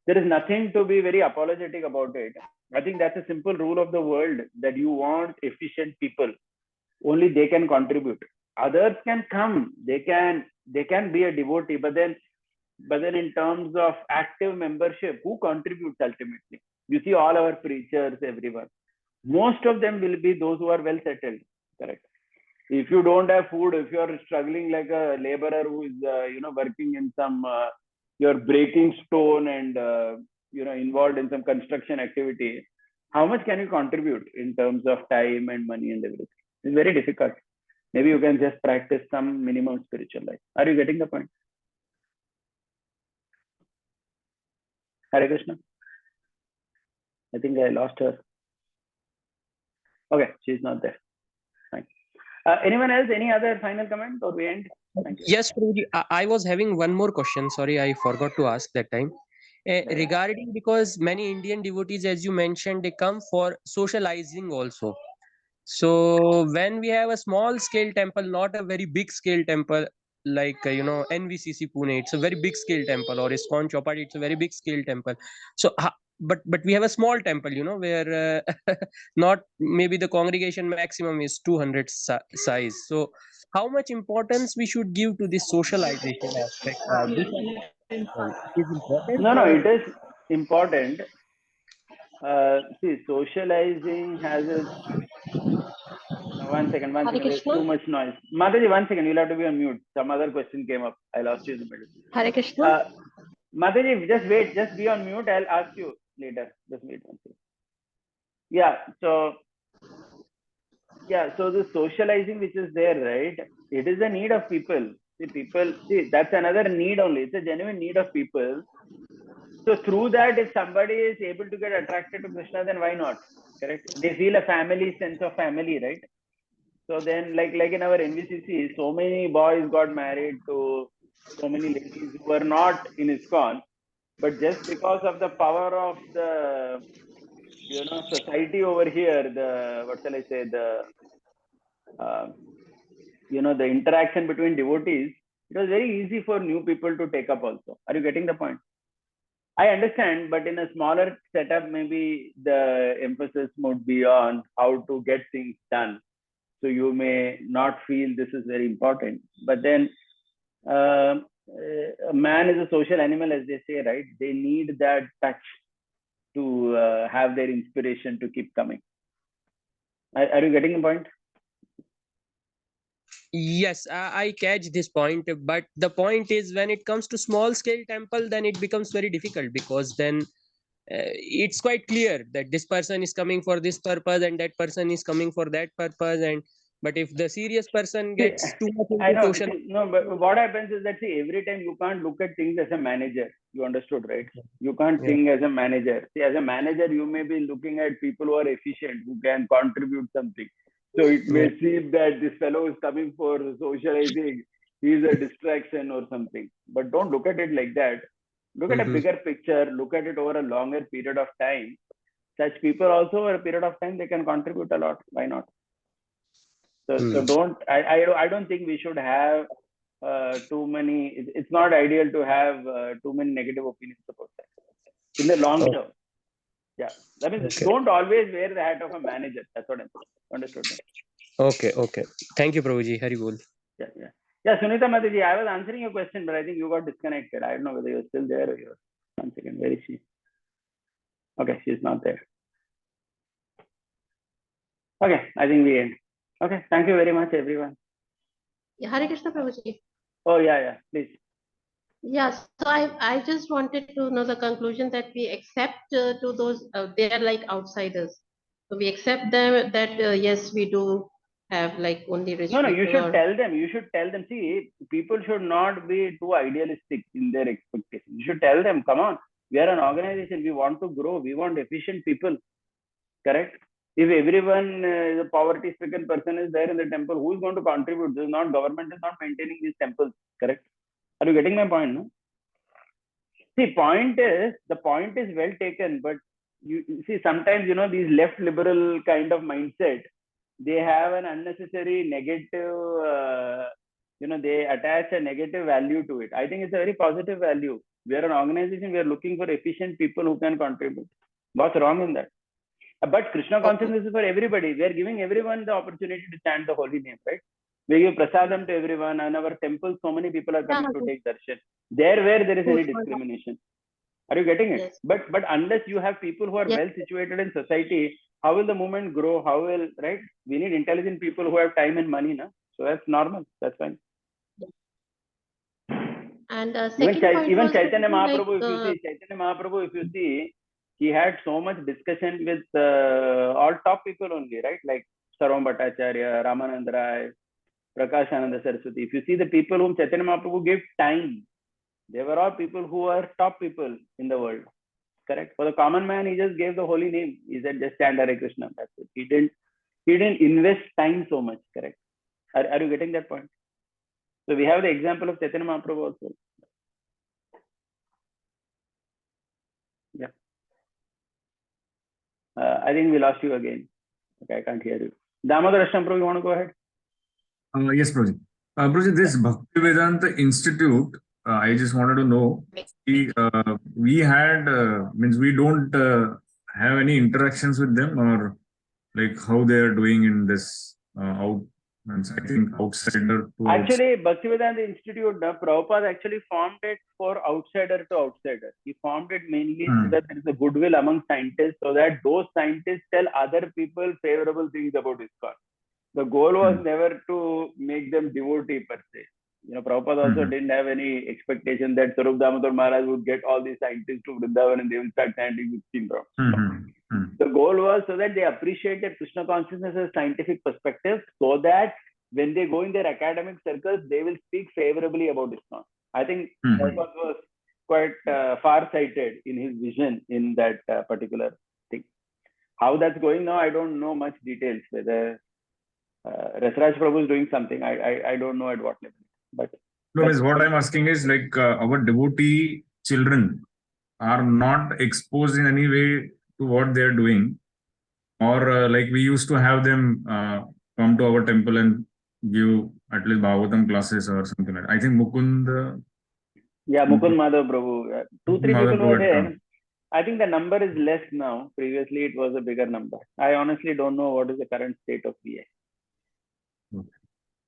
there is nothing to be very apologetic about it. I think that's a simple rule of the world, that you want efficient people. Only they can contribute. Others can come. They can be a devotee, but then in terms of active membership, who contributes ultimately? You see all our preachers, everyone. Most of them will be those who are well settled. Correct. If you don't have food, if you are struggling like a laborer who is working in some you're breaking stone and involved in some construction activity, how much can you contribute in terms of time and money and everything? It's very difficult. Maybe you can just practice some minimum spiritual life. Are you getting the point? Hare Krishna. I think I lost her. Okay, she's not there. Thank you. Anyone else? Any other final comment or we end? Thank you. Yes, Prabhuji, I was having one more question. Sorry, I forgot to ask that time. Regarding, because many Indian devotees, as you mentioned, they come for socializing also. So when we have a small scale temple, not a very big scale temple, like NVCC Pune, it's a very big scale temple, or ISKCON Chowpatty, it's a very big scale temple. So but we have a small temple, where not maybe the congregation maximum is 200 size. So how much importance we should give to this socialization aspect? Is important. No, it is important. See, socializing has its... One second, there's too much noise. Mataji, 1 second, you'll have to be on mute. Some other question came up. I lost you in the middle. Hare Krishna. Mataji, just wait, just be on mute. I'll ask you later. Just wait 1 second. So the socializing which is there, right? It is a need of people. See, that's another need only. It's a genuine need of people. So through that, if somebody is able to get attracted to Krishna, then why not? Correct? They feel a sense of family, right? So then, like in our NVCC, so many boys got married to so many ladies who were not in ISKCON, but just because of the power of the society over here, the interaction between devotees, it was very easy for new people to take up also. Are you getting the point? I understand, but in a smaller setup, maybe the emphasis would be on how to get things done. So you may not feel this is very important, but then a man is a social animal, as they say, right? They need that touch to have their inspiration to keep coming. Are you getting the point? Yes, I catch this point, but the point is, when it comes to small scale temple, then it becomes very difficult, because then it's quite clear that this person is coming for this purpose and that person is coming for that purpose. But if the serious person gets too much into social... No, but what happens is that, see, every time you can't look at things as a manager. You understood, right? You can't think as a manager. See, as a manager, you may be looking at people who are efficient, who can contribute something. So it may seem that this fellow is coming for socializing. He is a distraction or something. But don't look at it like that. Look at a bigger picture. Look at it over a longer period of time. Such people also, over a period of time, they can contribute a lot. Why not? So don't. I don't think we should have too many. It's not ideal to have too many negative opinions about that in the long term. Yeah, that means Okay. don't always wear the hat of a manager. That's what I'm saying. Understood? Okay. Thank you, Prabhuji. Hari Bol. Yeah. Sunita Mataji, I was answering your question, but I think you got disconnected. I don't know whether you're still there or you're. 1 second, where is she? Okay, she's not there. Okay, I think we end. Okay, thank you very much, everyone. Hare Krishna Prabhuji. Oh, yeah, please. Yes, so I just wanted to know the conclusion that we accept to those they are like outsiders. So we accept them that yes, we do have like only rich No, you people should or tell them. You should tell them. See, people should not be too idealistic in their expectations. You should tell them, come on, we are an organization. We want to grow. We want efficient people. Correct? If everyone is a poverty-stricken person is there in the temple, who is going to contribute? This is not government is not maintaining these temples. Correct? Are you getting my point? No? See, the point is well taken, but you see sometimes these left liberal kind of mindset, they have an unnecessary negative. They attach a negative value to it. I think it's a very positive value. We are an organization. We are looking for efficient people who can contribute. What's wrong in that? But Krishna consciousness is for everybody. We are giving everyone the opportunity to chant the holy name, right? We give prasadam to everyone. In our temple, so many people are coming to take darshan. Where there is any discrimination. Are you getting it? Yes. But unless you have people who are well situated in society, how will the movement grow? How will, right? We need intelligent people who have time and money, na? So that's normal. That's fine. And Even second point even was Chaitanya like, Mahaprabhu, if you see, he had so much discussion with all top people only, right? Like Sarvam Bhattacharya, Ramanand Rai, Prakashananda Saraswati. If you see the people whom Chaitanya Mahaprabhu gave time, they were all people who are top people in the world. Correct? For the common man, he just gave the holy name. He said, just chant Hare Krishna. That's it. He didn't invest time so much. Correct? Are you getting that point? So we have the example of Chaitanya Mahaprabhu also. Yeah. I think we lost you again. Okay, I can't hear you. Damodar Ashtam Prabhu, you want to go ahead? Yes, Prabhuji. Prabhuji, this Bhaktivedanta Institute, I just wanted to know, we had, means we don't have any interactions with them, or like how they are doing in this I think outsider to Actually, Bhaktivedanta Institute, Prabhupada actually formed it for outsider to outsider. He formed it mainly so that there is a goodwill among scientists, so that those scientists tell other people favorable things about ISKCON. The goal was never to make them devotee per se. Prabhupada also didn't have any expectation that Sarup Damodar Maharaj would get all these scientists to Vrindavan and they will start chanting with Sindram. The goal was so that they appreciated Krishna consciousness as scientific perspective, so that when they go in their academic circles, they will speak favorably about ISKCON. I think Prabhupada was quite far-sighted in his vision in that particular thing. How that's going now, I don't know much details. Whether Rasraj Prabhu is doing something, I don't know at what level. But no, what I'm asking is like our devotee children are not exposed in any way to what they are doing, or like we used to have them come to our temple and give at least Bhagavatam classes or something like that. I think Mukund. Yeah, Mukund Madhav Prabhu. 2-3 people were there. I think the number is less now. Previously, it was a bigger number. I honestly don't know what is the current state of VA. Okay.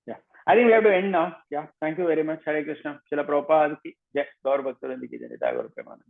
Yeah, I think we have to end now. Yeah, thank you very much. Hare Krishna. Srila Prabhupada ki jai. Gaur Bhaktivinoda ki jai. Gaur Premanand.